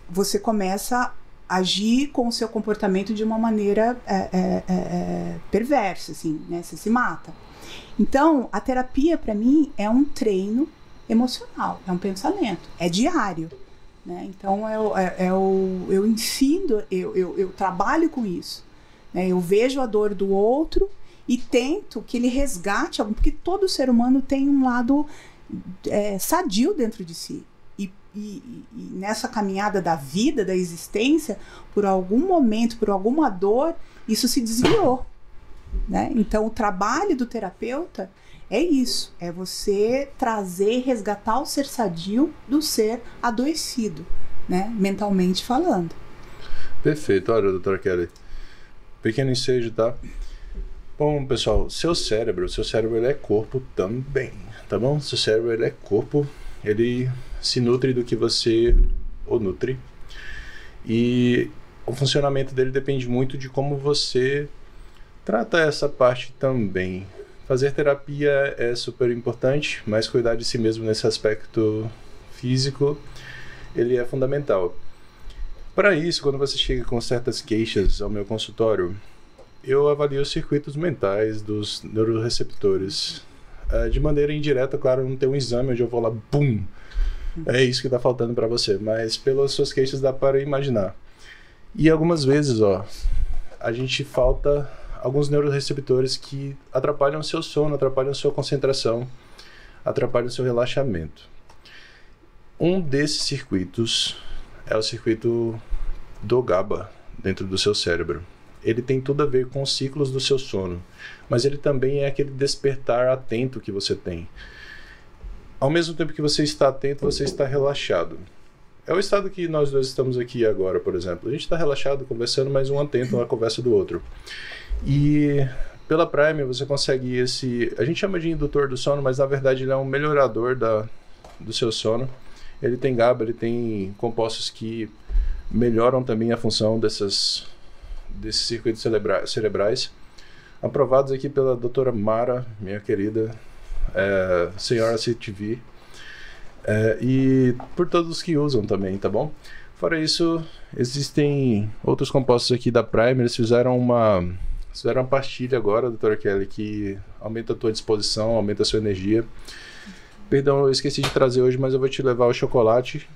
[SPEAKER 2] você começa a agir com o seu comportamento de uma maneira perversa, assim, né? Você se mata. Então, a terapia, para mim, é um treino emocional, é um pensamento, é diário, né? Então eu ensino, eu trabalho com isso, né? Eu vejo a dor do outro e tento que ele resgate algo, porque todo ser humano tem um lado sadio dentro de si, e nessa caminhada da vida, da existência, por algum momento, por alguma dor, isso se desviou, né? Então o trabalho do terapeuta é isso, é você trazer, resgatar o ser sadio do ser adoecido, né? Mentalmente falando.
[SPEAKER 1] Perfeito. Olha, doutora Kelly, pequeno ensejo, tá? Bom, pessoal, seu cérebro ele é corpo também, tá bom? Seu cérebro, ele é corpo, ele se nutre do que você o nutre, e o funcionamento dele depende muito de como você trata essa parte também. Fazer terapia é super importante, mas cuidar de si mesmo nesse aspecto físico, ele é fundamental. Para isso, quando você chega com certas queixas ao meu consultório, eu avalio os circuitos mentais dos neuroreceptores. De maneira indireta, claro, não tem um exame onde eu vou lá, bum, é isso que está faltando para você, mas pelas suas queixas dá para imaginar. E algumas vezes, a gente falta alguns neuroreceptores que atrapalham o seu sono, atrapalham a sua concentração, atrapalham o seu relaxamento. Um desses circuitos é o circuito do GABA dentro do seu cérebro. Ele tem tudo a ver com os ciclos do seu sono, mas ele também é aquele despertar atento que você tem. Ao mesmo tempo que você está atento, você está relaxado. É o estado que nós dois estamos aqui agora, por exemplo. A gente está relaxado, conversando, mas um atento na conversa do outro. E pela Prime você consegue a gente chama de indutor do sono, mas na verdade ele é um melhorador do seu sono. Ele tem GABA, ele tem compostos que melhoram também a função desses circuitos cerebrais, aprovados aqui pela doutora Mara, minha querida senhora CTV, e por todos que usam também, tá bom? Fora isso, existem outros compostos aqui da Prime. Eles fizeram uma pastilha agora, doutora Kelly, que aumenta a tua disposição, aumenta a sua energia. Perdão, eu esqueci de trazer hoje, mas eu vou te levar o chocolate.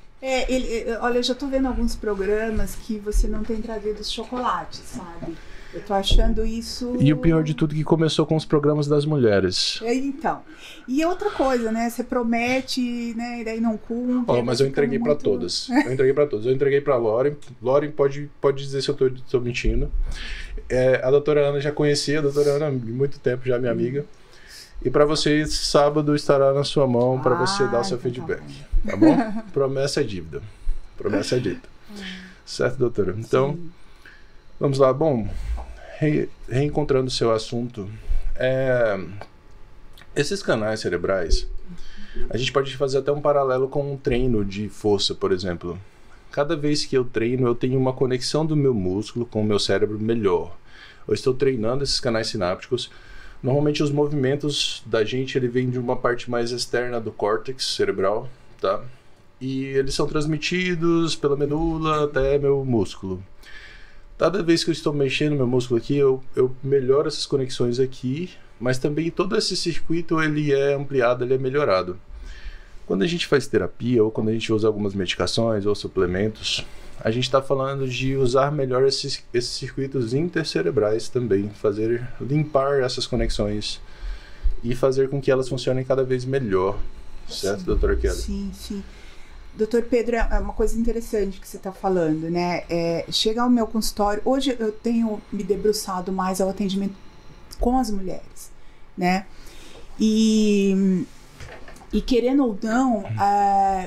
[SPEAKER 2] Olha, eu já tô vendo alguns programas que você não tem trazido os chocolates, sabe? Eu tô achando isso...
[SPEAKER 1] E o pior de tudo é que começou com os programas das mulheres.
[SPEAKER 2] Então. E outra coisa, né? Você promete, né? E daí não cumpre.
[SPEAKER 1] Mas eu entreguei para todas. Eu entreguei para Lauren. Lauren pode dizer se eu tô mentindo. A doutora Ana já conhecia, a doutora Ana há muito tempo, já minha amiga. E para você, sábado estará na sua mão para você dar o seu feedback. Tá bom? Promessa é dívida. Promessa é dívida. Certo, doutora? Então, vamos lá. Bom, reencontrando o seu assunto, esses canais cerebrais, a gente pode fazer até um paralelo com um treino de força, por exemplo. Cada vez que eu treino, eu tenho uma conexão do meu músculo com o meu cérebro melhor. Eu estou treinando esses canais sinápticos. Normalmente os movimentos da gente, ele vem de uma parte mais externa do córtex cerebral, tá? E eles são transmitidos pela medula até meu músculo. Cada vez que eu estou mexendo meu músculo aqui, eu melhoro essas conexões aqui, mas também todo esse circuito ele é ampliado, ele é melhorado. Quando a gente faz terapia ou quando a gente usa algumas medicações ou suplementos, a gente está falando de usar melhor esses circuitos intercerebrais também, limpar essas conexões e fazer com que elas funcionem cada vez melhor, certo, sim, doutora Kelly?
[SPEAKER 2] Sim, sim. Doutor Pedro, é uma coisa interessante que você está falando, né? Chega ao meu consultório, hoje eu tenho me debruçado mais ao atendimento com as mulheres, né? E querendo ou não,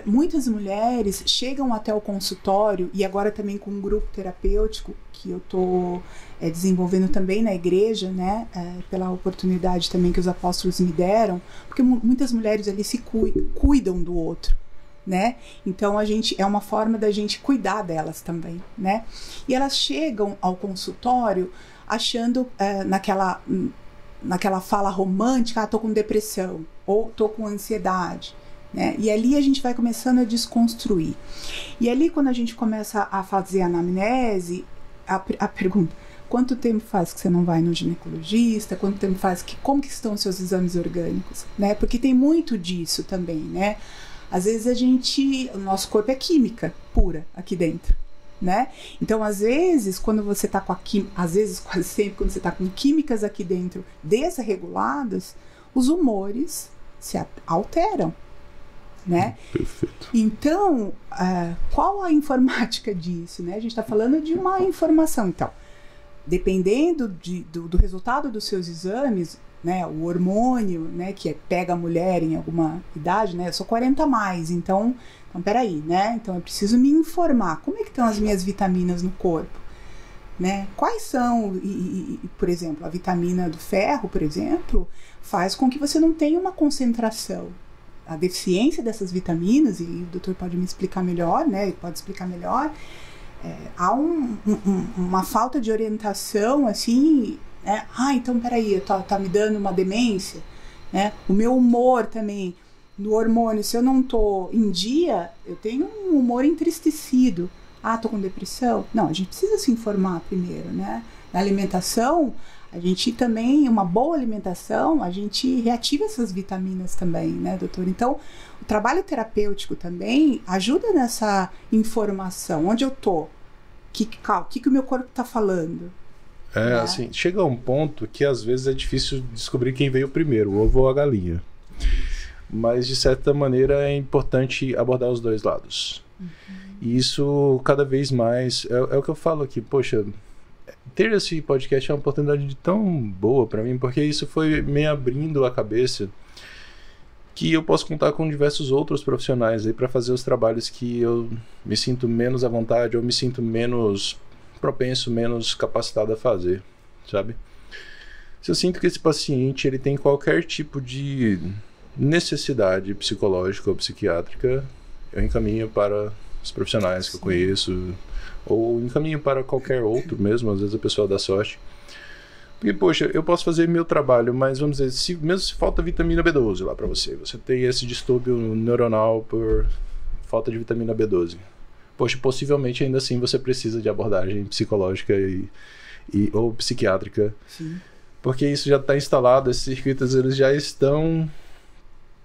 [SPEAKER 2] muitas mulheres chegam até o consultório, e agora também com um grupo terapêutico que eu estou desenvolvendo também na igreja, né, pela oportunidade também que os apóstolos me deram, porque muitas mulheres ali se cuidam do outro, né? Então é uma forma da gente cuidar delas também, né? E elas chegam ao consultório achando naquela fala romântica, tô com depressão, ou tô com ansiedade, né? E ali a gente vai começando a desconstruir. E ali, quando a gente começa a fazer a anamnese, a pergunta: quanto tempo faz que você não vai no ginecologista? Quanto tempo faz como que estão os seus exames orgânicos, né? Porque tem muito disso também, né? Às vezes o nosso corpo é química pura aqui dentro, né? Então, às vezes, quando você tá às vezes, quase sempre, quando você tá com químicas aqui dentro desreguladas, os humores se alteram, né?
[SPEAKER 1] Perfeito.
[SPEAKER 2] Então, qual a informática disso, né? A gente está falando de uma informação. Então, dependendo do resultado dos seus exames, né, o hormônio, né, que pega a mulher em alguma idade, né? Eu sou 40 a mais, então peraí, né? Então eu preciso me informar. Como é que estão as minhas vitaminas no corpo? Né? Quais são, por exemplo, a vitamina do ferro, por exemplo, faz com que você não tenha uma concentração. A deficiência dessas vitaminas, e o doutor pode me explicar melhor, né? Ele pode explicar melhor. Há uma falta de orientação, assim, né? Então peraí, tá me dando uma demência, né? O meu humor também, no hormônio, se eu não tô em dia, eu tenho um humor entristecido. Tô com depressão? Não, a gente precisa se informar primeiro, né? Na alimentação, a gente também, uma boa alimentação, a gente reativa essas vitaminas também, né, doutor? Então, o trabalho terapêutico também ajuda nessa informação. Onde eu tô? O que o meu corpo tá falando? Né?
[SPEAKER 1] Assim, chega a um ponto que às vezes é difícil descobrir quem veio primeiro, o ovo ou a galinha. Mas, de certa maneira, é importante abordar os dois lados. E isso, cada vez mais, é o que eu falo aqui, poxa, ter esse podcast é uma oportunidade tão boa para mim, porque isso foi me abrindo a cabeça que eu posso contar com diversos outros profissionais aí para fazer os trabalhos que eu me sinto menos à vontade, ou me sinto menos propenso, menos capacitado a fazer, sabe? Se eu sinto que esse paciente ele tem qualquer tipo de necessidade psicológica ou psiquiátrica, eu encaminho para os profissionais que eu conheço, ou encaminho para qualquer outro mesmo, às vezes a pessoa dá sorte. Porque, poxa, eu posso fazer meu trabalho, mas vamos dizer, mesmo se falta vitamina B12 lá para você tem esse distúrbio neuronal por falta de vitamina B12. Poxa, possivelmente ainda assim você precisa de abordagem psicológica ou psiquiátrica.
[SPEAKER 2] Sim.
[SPEAKER 1] Porque isso já está instalado, esses circuitos eles já estão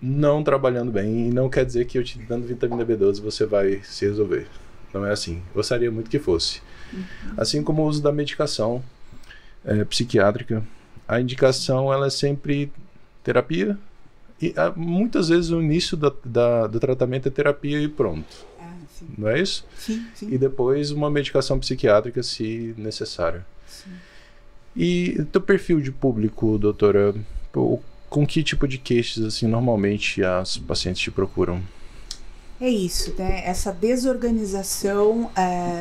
[SPEAKER 1] não trabalhando bem, e não quer dizer que eu te dando vitamina B12 você vai se resolver. Não é assim. Gostaria muito que fosse. Assim como o uso da medicação psiquiátrica, a indicação ela é sempre terapia, e muitas vezes o início do tratamento é terapia e pronto.
[SPEAKER 2] Sim.
[SPEAKER 1] Não é isso?
[SPEAKER 2] Sim, sim.
[SPEAKER 1] E depois uma medicação psiquiátrica se necessário.
[SPEAKER 2] Sim.
[SPEAKER 1] E teu perfil de público, doutora, com que tipo de queixas assim normalmente as pacientes te procuram?
[SPEAKER 2] É isso, né? Essa desorganização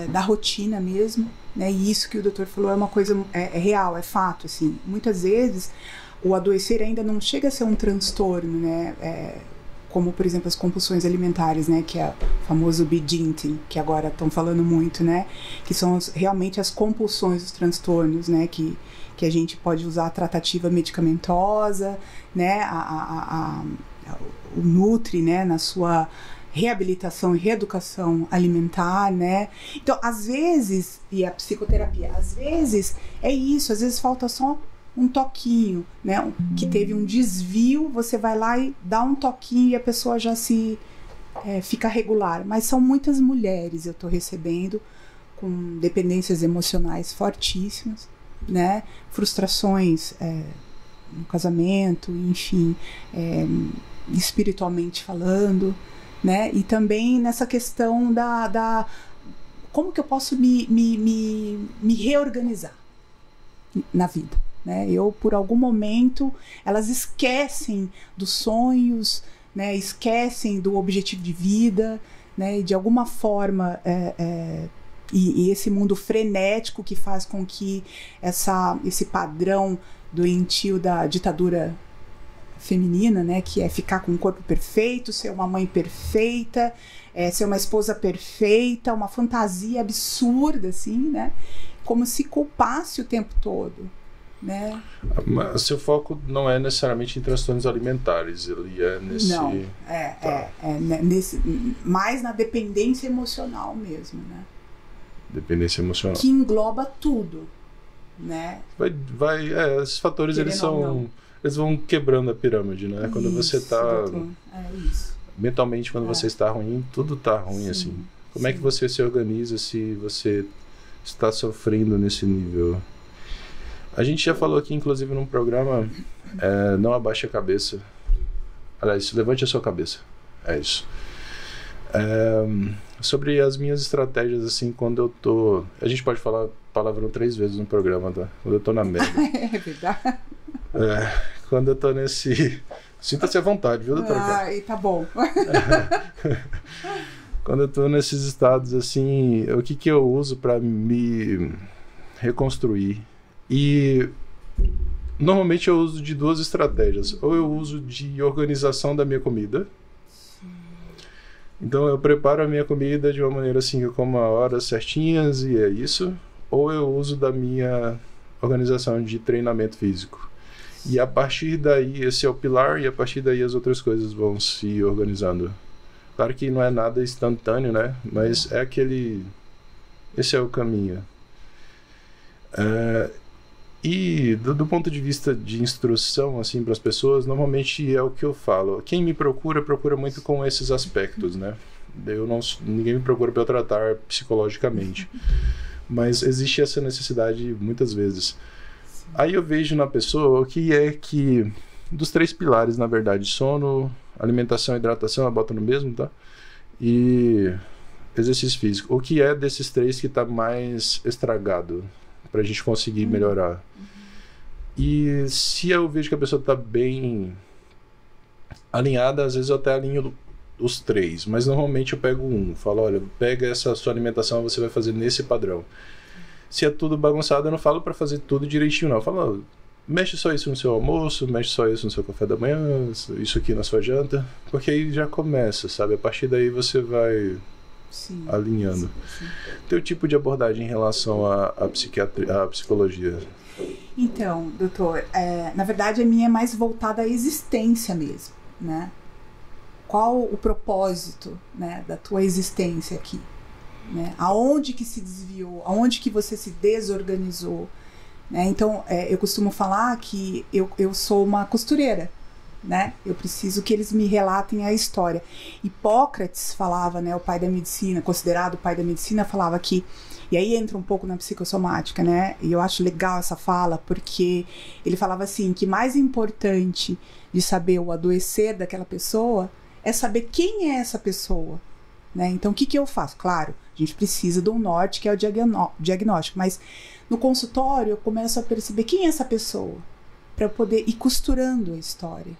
[SPEAKER 2] da rotina mesmo, né? E isso que o doutor falou é uma coisa real, é fato, assim. Muitas vezes o adoecer ainda não chega a ser um transtorno, né? Como, por exemplo, as compulsões alimentares, né? Que é o famoso binge, que agora estão falando muito, né? Que são realmente as compulsões, os transtornos, né? Que a gente pode usar a tratativa medicamentosa, né? O Nutri, né? Na sua reabilitação e reeducação alimentar, né? Então, às vezes, e a psicoterapia, às vezes é isso, às vezes falta só um toquinho, né? Que teve um desvio, você vai lá e dá um toquinho e a pessoa já se fica regular, mas são muitas mulheres eu estou recebendo com dependências emocionais fortíssimas, né? Frustrações no casamento, enfim, espiritualmente falando, né? E também nessa questão da como que eu posso me reorganizar na vida, né? Eu, por algum momento, elas esquecem dos sonhos, né? Esquecem do objetivo de vida, né? E de alguma forma e esse mundo frenético que faz com que esse padrão doentio da ditadura feminina, né, que é ficar com um corpo perfeito, ser uma mãe perfeita, ser uma esposa perfeita, uma fantasia absurda, assim, né, como se culpasse o tempo todo, né.
[SPEAKER 1] Mas seu foco não é necessariamente em transtornos alimentares, ele é nesse...
[SPEAKER 2] Não, mais na dependência emocional mesmo, né.
[SPEAKER 1] Dependência emocional.
[SPEAKER 2] Que engloba tudo, né.
[SPEAKER 1] Esses fatores, eles vão quebrando a pirâmide, né? Isso, quando você está mentalmente, quando você está ruim, tudo está ruim. Sim, assim. Como é que você se organiza se você está sofrendo nesse nível? A gente já falou aqui, inclusive, num programa, não abaixe a cabeça. Aliás, levante a sua cabeça. É isso. Sobre as minhas estratégias, assim, quando eu tô... A gente pode falar palavrão 3 vezes no programa, tá? Quando eu tô na merda.
[SPEAKER 2] É verdade.
[SPEAKER 1] Quando eu tô nesse... Sinta-se à vontade, viu, doutora?
[SPEAKER 2] Tá bom.
[SPEAKER 1] Quando eu tô nesses estados, assim, o que eu uso pra me reconstruir? E normalmente eu uso de 2 estratégias. Ou eu uso de organização da minha comida. Então eu preparo a minha comida de uma maneira assim que eu como a horas certinhas e é isso. Ou eu uso da minha organização de treinamento físico. E a partir daí, esse é o pilar, e a partir daí as outras coisas vão se organizando. Claro que não é nada instantâneo, né? Mas esse é o caminho. E do ponto de vista de instrução, assim, para as pessoas, normalmente é o que eu falo. Quem me procura muito com esses aspectos, né? Ninguém me procura para eu tratar psicologicamente. Mas existe essa necessidade muitas vezes. Aí eu vejo na pessoa o que é que... Dos 3 pilares, na verdade. Sono, alimentação, hidratação, eu boto no mesmo, tá? E exercício físico. O que é desses 3 que está mais estragado pra gente conseguir melhorar? E se eu vejo que a pessoa está bem alinhada, às vezes eu até alinho os 3. Mas normalmente eu pego um. Falo, olha, pega essa sua alimentação, você vai fazer nesse padrão. Se é tudo bagunçado, eu não falo para fazer tudo direitinho, não. Eu falo, mexe só isso no seu almoço, mexe só isso no seu café da manhã, isso aqui na sua janta, porque aí já começa, sabe? A partir daí você vai alinhando. Sim. Teu tipo de abordagem em relação à psiquiatria, à psicologia?
[SPEAKER 2] Então, doutor, na verdade a minha é mais voltada à existência mesmo, né? Qual o propósito, né, da tua existência aqui? Né? Aonde que se desviou, aonde que você se desorganizou, né? Então eu costumo falar que eu sou uma costureira, né? Eu preciso que eles me relatem a história. Hipócrates falava, né, o pai da medicina, considerado o pai da medicina, falava que, e aí entra um pouco na psicossomática, né? E eu acho legal essa fala, porque ele falava assim, que mais importante de saber o adoecer daquela pessoa é saber quem é essa pessoa, né? Então o que eu faço? Claro, a gente precisa de um norte, que é o diagnóstico, mas no consultório eu começo a perceber quem é essa pessoa, para eu poder ir costurando a história,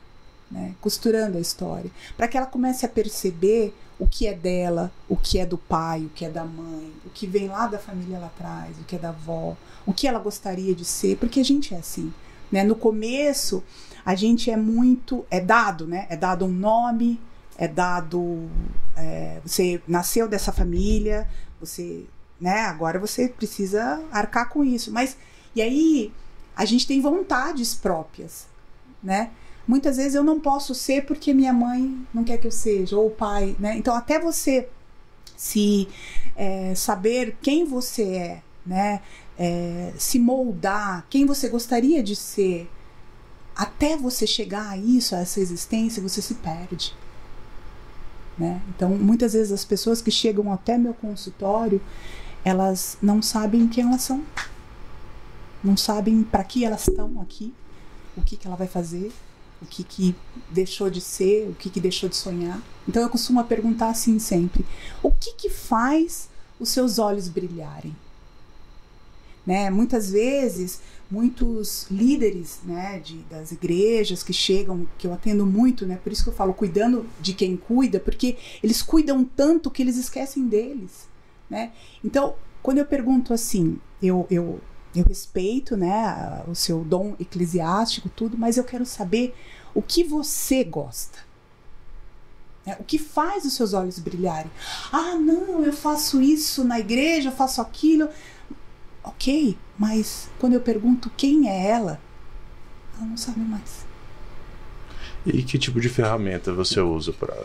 [SPEAKER 2] né? Costurando a história, para que ela comece a perceber o que é dela, o que é do pai, o que é da mãe, o que vem lá da família lá atrás, o que é da avó, o que ela gostaria de ser, porque a gente é assim, né? No começo a gente é dado, né? É dado um nome, é dado, você nasceu dessa família, você, né? Agora você precisa arcar com isso, mas e aí a gente tem vontades próprias, né? Muitas vezes eu não posso ser porque minha mãe não quer que eu seja, ou o pai, né? Então até você saber quem você é, né? Se moldar, quem você gostaria de ser, até você chegar a isso, a essa existência, você se perde, né? Então, muitas vezes as pessoas que chegam até meu consultório, elas não sabem quem elas são, não sabem para que elas estão aqui, o que ela vai fazer, o que deixou de ser, o que deixou de sonhar. Então eu costumo perguntar assim sempre: o que faz os seus olhos brilharem? Né? Muitas vezes, muitos líderes, né, das igrejas que chegam, que eu atendo muito, né, por isso que eu falo cuidando de quem cuida, porque eles cuidam tanto que eles esquecem deles, né? Então, quando eu pergunto assim, eu respeito, né, o seu dom eclesiástico, tudo, mas eu quero saber o que você gosta. Né? O que faz os seus olhos brilharem? Ah, não, eu faço isso na igreja, eu faço aquilo. Ok, mas quando eu pergunto quem é ela não sabe mais.
[SPEAKER 1] E que tipo de ferramenta você usa para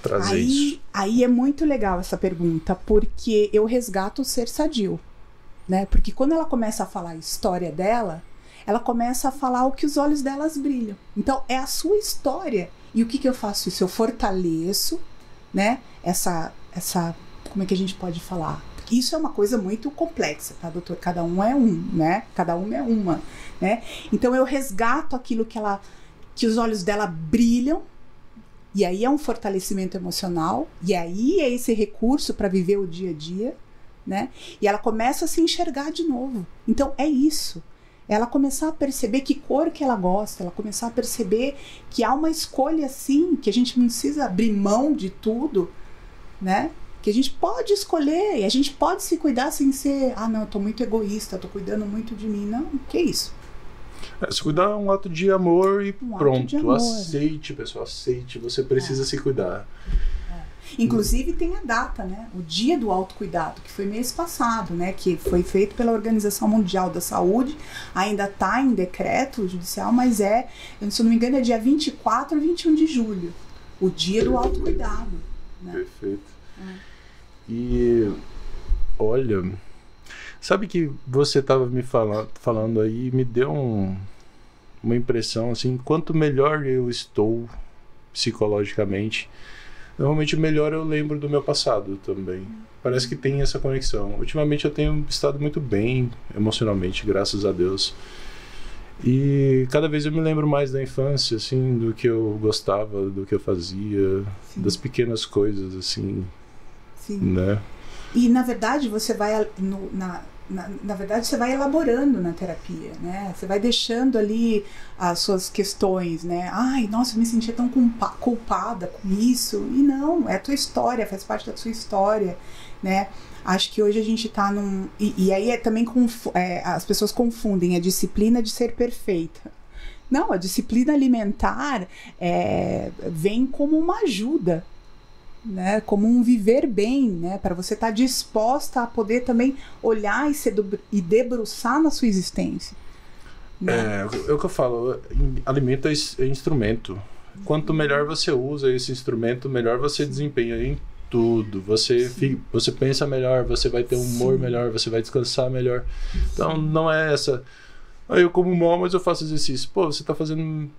[SPEAKER 1] trazer isso?
[SPEAKER 2] Aí é muito legal essa pergunta, porque eu resgato o ser sadio. Né? Porque quando ela começa a falar a história dela, ela começa a falar o que os olhos delas brilham. Então, é a sua história. E o que eu faço isso? Eu fortaleço, né? Essa, como é que a gente pode falar? Isso é uma coisa muito complexa, tá, doutor? Cada um é um, né? Cada uma é uma, né? Então, eu resgato aquilo que os olhos dela brilham, e aí é um fortalecimento emocional, e aí é esse recurso para viver o dia a dia, né? E ela começa a se enxergar de novo. Então é isso. Ela começar a perceber que cor que ela gosta, ela começar a perceber que há uma escolha sim, que a gente não precisa abrir mão de tudo, né? Que a gente pode escolher e a gente pode se cuidar sem ser, não, eu tô muito egoísta, eu tô cuidando muito de mim. Não, que isso?
[SPEAKER 1] Se cuidar é um ato de amor e pronto.
[SPEAKER 2] Amor,
[SPEAKER 1] aceite, pessoal, aceite. Você precisa se cuidar.
[SPEAKER 2] Inclusive tem a data, né? O Dia do Autocuidado, que foi mês passado, né? Que foi feito pela Organização Mundial da Saúde. Ainda está em decreto judicial, mas se eu não me engano, é dia 24 ou 21 de julho. O Dia do Autocuidado. Né?
[SPEAKER 1] Perfeito. E olha, sabe que você estava me falando aí, me deu uma impressão assim, quanto melhor eu estou psicologicamente, normalmente melhor eu lembro do meu passado também. Parece que tem essa conexão. Ultimamente eu tenho estado muito bem emocionalmente, graças a Deus. E cada vez eu me lembro mais da infância, assim, do que eu gostava, do que eu fazia, sim, das pequenas coisas, assim, sim, né?
[SPEAKER 2] E na verdade você vai na verdade você vai elaborando na terapia, né? Você vai deixando ali as suas questões, né? Ai, nossa, eu me sentia tão culpada com isso. E não, é a tua história, faz parte da sua história, né? Acho que hoje a gente tá num... E aí também as pessoas confundem a disciplina de ser perfeita. Não, a disciplina alimentar vem como uma ajuda, né, como um viver bem, né, para você estar disposta a poder também olhar e debruçar na sua existência. Né?
[SPEAKER 1] É o que eu falo, alimento é instrumento. Quanto melhor você usa esse instrumento, melhor você desempenha em tudo. Você pensa melhor, você vai ter um humor melhor, você vai descansar melhor. Então não é essa... eu como mal, mas eu faço exercício. Pô, você está fazendo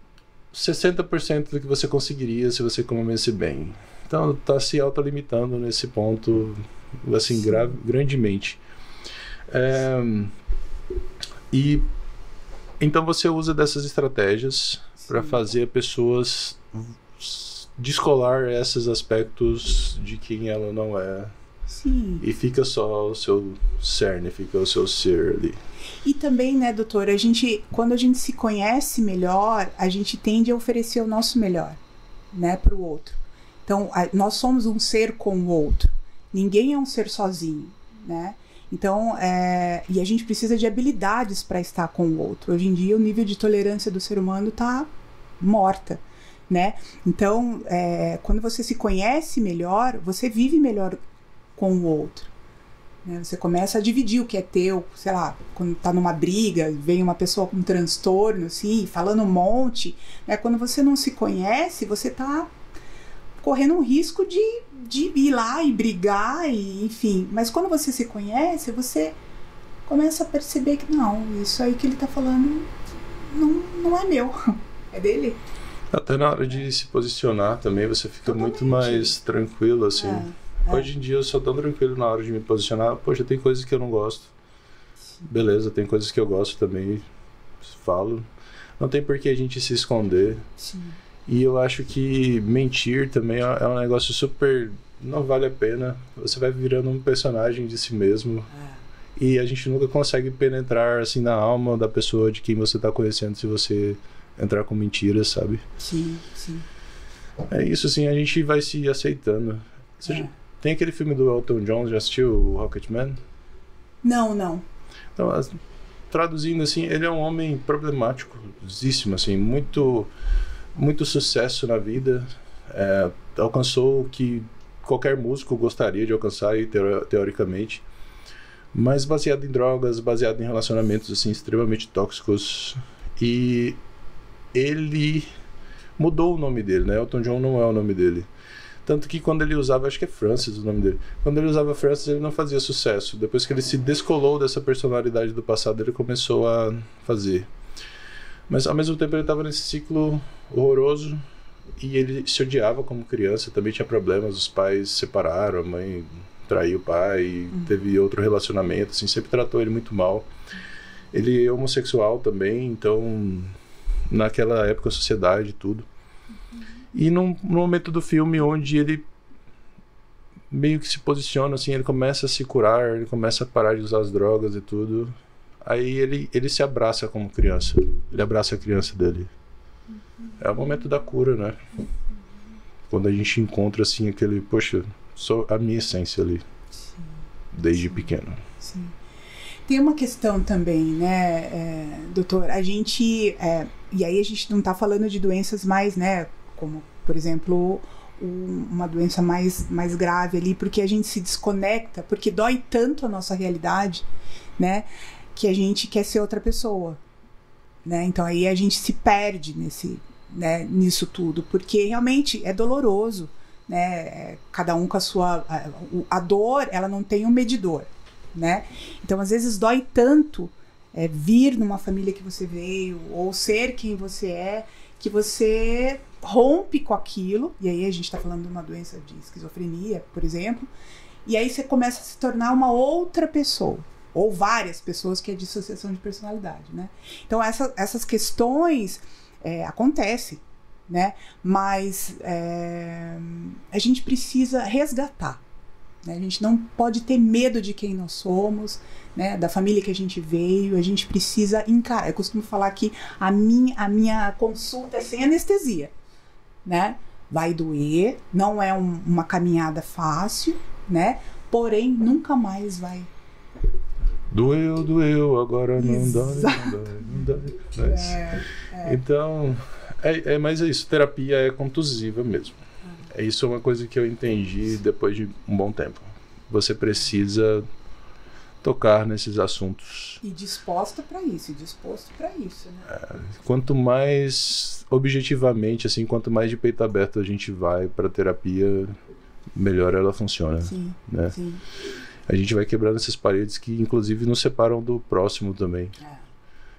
[SPEAKER 1] 60% do que você conseguiria se você comesse bem. Então está se autolimitando nesse ponto, assim, grandemente. E então você usa dessas estratégias para fazer pessoas descolar esses aspectos de quem ela não é.
[SPEAKER 2] Sim.
[SPEAKER 1] E fica só o seu cerne, fica o seu ser ali.
[SPEAKER 2] E também, né, doutora, quando a gente se conhece melhor, a gente tende a oferecer o nosso melhor, né, para o outro. Então, nós somos um ser com o outro. Ninguém é um ser sozinho, né? Então, e a gente precisa de habilidades para estar com o outro. Hoje em dia, o nível de tolerância do ser humano está morta, né? Então, quando você se conhece melhor, você vive melhor com o outro. Né? Você começa a dividir o que é teu, sei lá, quando tá numa briga, vem uma pessoa com um transtorno, assim, falando um monte. Né? Quando você não se conhece, você tá correndo um risco de ir lá e brigar, e, enfim. Mas quando você se conhece, você começa a perceber que não, isso aí que ele tá falando não é meu, é dele.
[SPEAKER 1] Até na hora de se posicionar também, você fica muito mais tranquilo, assim. Hoje em dia eu sou tão tranquilo na hora de me posicionar. Poxa, tem coisas que eu não gosto. Beleza, tem coisas que eu gosto também. Falo. Não tem por que a gente se esconder.
[SPEAKER 2] Sim.
[SPEAKER 1] E eu acho que mentir também é um negócio super... Não vale a pena. Você vai virando um personagem de si mesmo. E a gente nunca consegue penetrar assim na alma da pessoa de quem você está conhecendo se você entrar com mentiras, sabe?
[SPEAKER 2] Sim, sim.
[SPEAKER 1] É isso, assim, a gente vai se aceitando. Tem aquele filme do Elton John, já assistiu o Rocketman?
[SPEAKER 2] Não.
[SPEAKER 1] Então, traduzindo assim, ele é um homem problemático-zíssimo, assim, muito sucesso na vida, alcançou o que qualquer músico gostaria de alcançar, teoricamente, mas baseado em drogas, baseado em relacionamentos assim, extremamente tóxicos, e ele mudou o nome dele, né? Elton John não é o nome dele. Tanto que quando ele usava, acho que é Francis o nome dele, quando ele usava Francis ele não fazia sucesso. Depois que ele se descolou dessa personalidade do passado, ele começou a fazer. Mas ao mesmo tempo ele estava nesse ciclo horroroso e ele se odiava como criança, também tinha problemas, os pais se separaram, a mãe traiu o pai, teve outro relacionamento, assim, sempre tratou ele muito mal. Ele é homossexual também, então naquela época a sociedade e tudo. E no momento do filme onde ele meio que se posiciona assim, ele começa a se curar, ele começa a parar de usar as drogas e tudo, aí ele se abraça como criança, ele abraça a criança dele. É o momento da cura, né? Quando a gente encontra assim aquele, poxa, sou a minha essência ali.
[SPEAKER 2] Sim.
[SPEAKER 1] Desde pequeno.
[SPEAKER 2] Sim. Tem uma questão também, né, doutor, a gente, e aí a gente não está falando de doenças mais, né, como, por exemplo, uma doença mais grave ali, porque a gente se desconecta, porque dói tanto a nossa realidade, né, que a gente quer ser outra pessoa, né, então aí a gente se perde nisso tudo, porque realmente é doloroso, né, cada um com a sua, a dor, ela não tem um medidor, né, então às vezes dói tanto vir numa família que você veio, ou ser quem você é, que você rompe com aquilo, e aí a gente está falando de uma doença de esquizofrenia, por exemplo, e aí você começa a se tornar uma outra pessoa, ou várias pessoas, que é dissociação de personalidade, né? Então essas questões acontecem, né? Mas a gente precisa resgatar, né? A gente não pode ter medo de quem nós somos, né? Da família que a gente veio, a gente precisa encarar. Eu costumo falar que a minha consulta é sem anestesia, né? Vai doer, não é uma caminhada fácil, né? Porém, nunca mais vai.
[SPEAKER 1] Doeu, agora não dói. Então, mas é isso, terapia é contusiva mesmo. Isso é uma coisa que eu entendi depois de um bom tempo. Você precisa tocar nesses assuntos.
[SPEAKER 2] E disposto para isso, né?
[SPEAKER 1] Quanto mais objetivamente, assim, quanto mais de peito aberto a gente vai para terapia, melhor ela funciona.
[SPEAKER 2] Sim,
[SPEAKER 1] né?
[SPEAKER 2] Sim.
[SPEAKER 1] A gente vai quebrando essas paredes que, inclusive, nos separam do próximo também.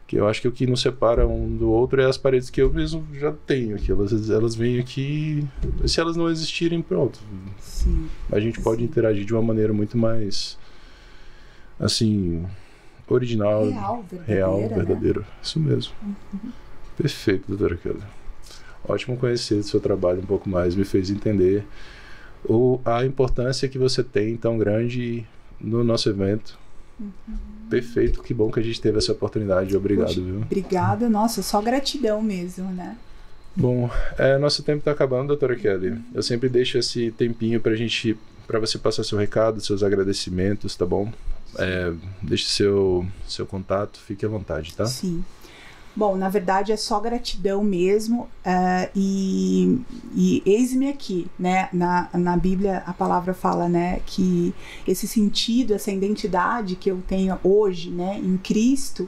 [SPEAKER 1] Que eu acho que o que nos separa um do outro é as paredes que eu mesmo já tenho. Que elas vêm aqui, se elas não existirem, pronto.
[SPEAKER 2] Sim.
[SPEAKER 1] A gente pode interagir de uma maneira muito mais, assim, original, real, verdadeira. Né? Isso mesmo. Perfeito, doutora Kelly. Ótimo conhecer o seu trabalho um pouco mais, me fez entender a importância que você tem tão grande no nosso evento. Perfeito, que bom que a gente teve essa oportunidade. Obrigado.
[SPEAKER 2] Poxa,
[SPEAKER 1] viu?
[SPEAKER 2] Obrigada, nossa, só gratidão mesmo, né?
[SPEAKER 1] Bom, nosso tempo está acabando, doutora Kelly. Eu sempre deixo esse tempinho para você passar seu recado, seus agradecimentos, tá bom? Deixe seu contato, fique à vontade, tá?
[SPEAKER 2] Sim. Bom, na verdade é só gratidão mesmo, e eis-me aqui, né? Na Bíblia a palavra fala, né, que esse sentido, essa identidade que eu tenho hoje, né, em Cristo,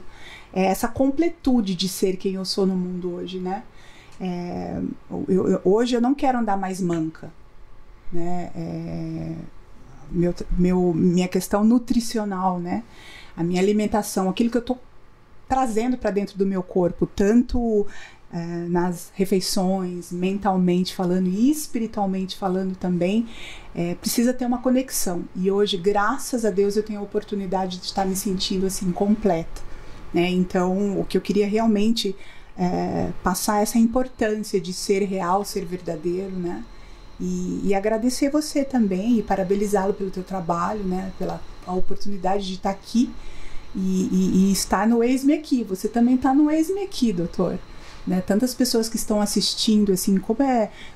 [SPEAKER 2] é essa completude de ser quem eu sou no mundo hoje, né? Hoje eu não quero andar mais manca, né? Minha questão nutricional, né? A minha alimentação, aquilo que eu tô trazendo para dentro do meu corpo, tanto nas refeições, mentalmente falando e espiritualmente falando também, precisa ter uma conexão. E hoje, graças a Deus, eu tenho a oportunidade de estar me sentindo assim, completa, né? Então, o que eu queria realmente passar essa importância de ser real, ser verdadeiro, né? E agradecer você também e parabenizá-lo pelo teu trabalho, né? Pela a oportunidade de estar aqui e estar no Eis-me Aqui. Você também está no Eis-me Aqui, doutor. Né? Tantas pessoas que estão assistindo, assim, como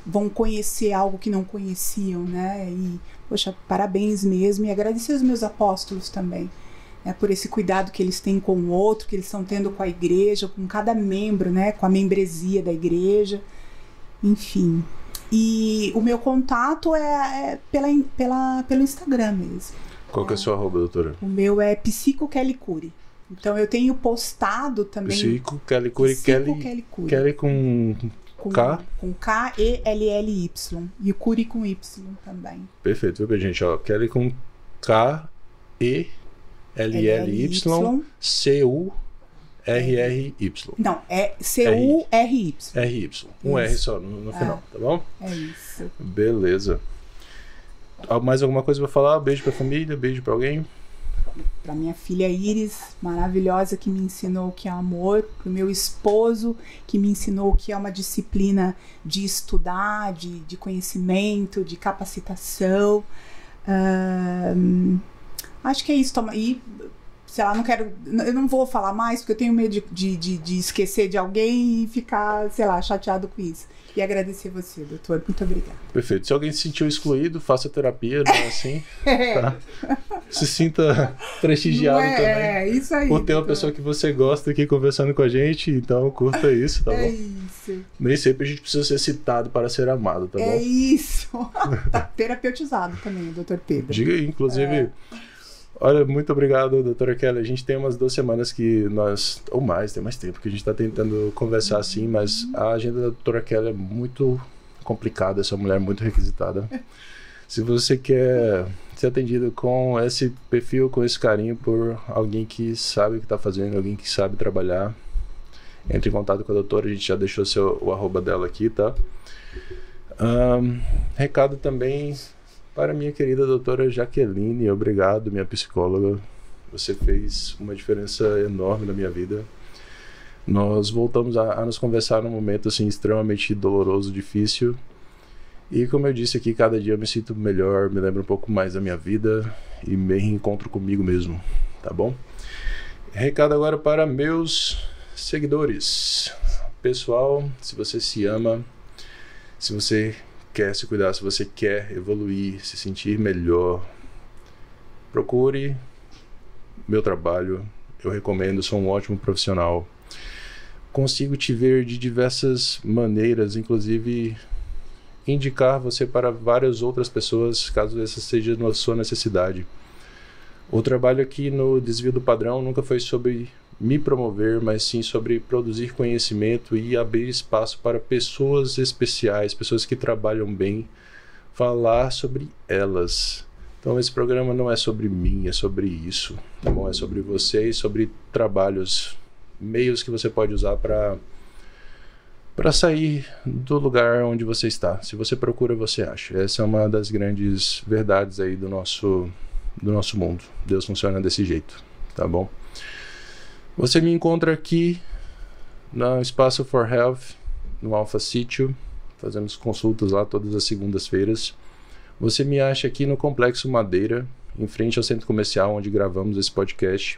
[SPEAKER 2] vão conhecer algo que não conheciam, né? E, poxa, parabéns mesmo. E agradecer aos meus apóstolos também, né? Por esse cuidado que eles têm com o outro, que eles estão tendo com a igreja, com cada membro, né? Com a membresia da igreja. Enfim. E o meu contato pelo Instagram mesmo.
[SPEAKER 1] Qual que é o seu arroba, doutora?
[SPEAKER 2] O meu é Psico Kelly Curi. Então eu tenho postado também.
[SPEAKER 1] Psico Kelly Curi. Kelly com K?
[SPEAKER 2] Com K-E-L-L-Y. E o Curi com Y também.
[SPEAKER 1] Perfeito, viu, gente? Ó, Kelly com K-E-L-L-Y C-U-R-R-Y.
[SPEAKER 2] Não, é C-U-R-Y.
[SPEAKER 1] R-Y. Um R só no final, tá bom?
[SPEAKER 2] É isso.
[SPEAKER 1] Beleza. Mais alguma coisa pra falar? Beijo pra família, beijo pra alguém?
[SPEAKER 2] Pra minha filha Iris, maravilhosa, que me ensinou o que é amor. Pro meu esposo, que me ensinou o que é uma disciplina de estudar, de conhecimento, de capacitação. Acho que é isso. E, sei lá, eu não vou falar mais, porque eu tenho medo de esquecer de alguém e ficar, sei lá, chateado com isso. E agradecer você, doutor. Muito obrigada.
[SPEAKER 1] Perfeito. Se alguém se sentiu excluído, faça terapia, não é assim? Tá? Se sinta prestigiado também.
[SPEAKER 2] É isso aí.
[SPEAKER 1] Por ter uma pessoa que você gosta aqui conversando com a gente, então curta isso, tá bom?
[SPEAKER 2] É isso.
[SPEAKER 1] Nem sempre a gente precisa ser citado para ser amado, tá bom?
[SPEAKER 2] É isso. Tá terapeutizado também, doutor Pedro.
[SPEAKER 1] Diga aí, inclusive... Olha, muito obrigado, doutora Kelly. A gente tem umas 2 semanas que nós, ou mais, tem mais tempo que a gente está tentando conversar assim, mas a agenda da doutora Kelly é muito complicada, essa mulher é muito requisitada. Se você quer ser atendido com esse perfil, com esse carinho por alguém que sabe o que está fazendo, alguém que sabe trabalhar, entre em contato com a doutora, a gente já deixou o arroba dela aqui, tá? Recado também... Para minha querida doutora Jaqueline, obrigado, minha psicóloga. Você fez uma diferença enorme na minha vida. Nós voltamos a nos conversar num momento assim, extremamente doloroso, difícil. E como eu disse aqui, cada dia eu me sinto melhor, me lembro um pouco mais da minha vida e me reencontro comigo mesmo, tá bom? Recado agora para meus seguidores. Pessoal, se você se ama, se você quer se cuidar, se você quer evoluir, se sentir melhor, procure meu trabalho. Eu recomendo, sou um ótimo profissional. Consigo te ver de diversas maneiras, inclusive indicar você para várias outras pessoas, caso essa seja a sua necessidade. O trabalho aqui no Desvio do Padrão nunca foi sobre me promover, mas sim sobre produzir conhecimento e abrir espaço para pessoas especiais, pessoas que trabalham bem, falar sobre elas. Então esse programa não é sobre mim, é sobre isso, tá bom? É sobre você e sobre trabalhos, meios que você pode usar para sair do lugar onde você está. Se você procura, você acha. Essa é uma das grandes verdades aí do nosso mundo. Deus funciona desse jeito, tá bom? Você me encontra aqui no Espaço for Health, no Alpha Sítio. Fazemos consultas lá todas as segundas-feiras. Você me acha aqui no Complexo Madeira, em frente ao centro comercial onde gravamos esse podcast,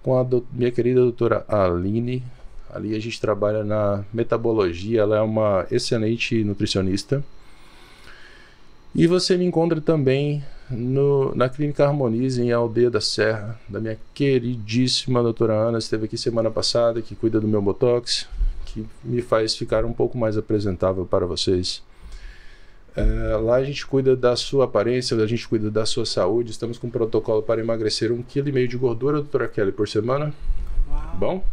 [SPEAKER 1] com a minha querida doutora Aline. Ali a gente trabalha na metabologia, ela é uma excelente nutricionista. E você me encontra também na Clínica Harmonize, em Aldeia da Serra, da minha queridíssima doutora Ana, esteve aqui semana passada, que cuida do meu Botox, que me faz ficar um pouco mais apresentável para vocês. Lá a gente cuida da sua aparência, a gente cuida da sua saúde. Estamos com um protocolo para emagrecer 1,5 kg de gordura, doutora Kelly, por semana.
[SPEAKER 2] Uau.
[SPEAKER 1] Bom?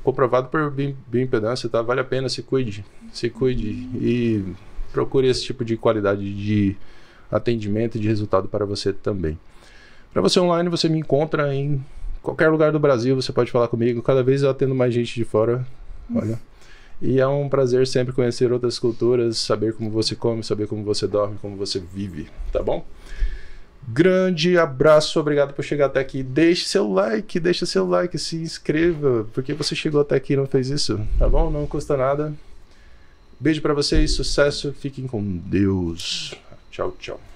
[SPEAKER 1] Comprovado por bioimpedância, tá? Vale a pena, se cuide e procure esse tipo de qualidade de atendimento e de resultado para você também. Para você online, você me encontra em qualquer lugar do Brasil, você pode falar comigo. Cada vez eu atendo mais gente de fora, olha. E é um prazer sempre conhecer outras culturas, saber como você come, saber como você dorme, como você vive, tá bom? Grande abraço, obrigado por chegar até aqui. Deixe seu like, se inscreva, porque você chegou até aqui e não fez isso, tá bom? Não custa nada. Beijo pra vocês, sucesso, fiquem com Deus. Tchau, tchau.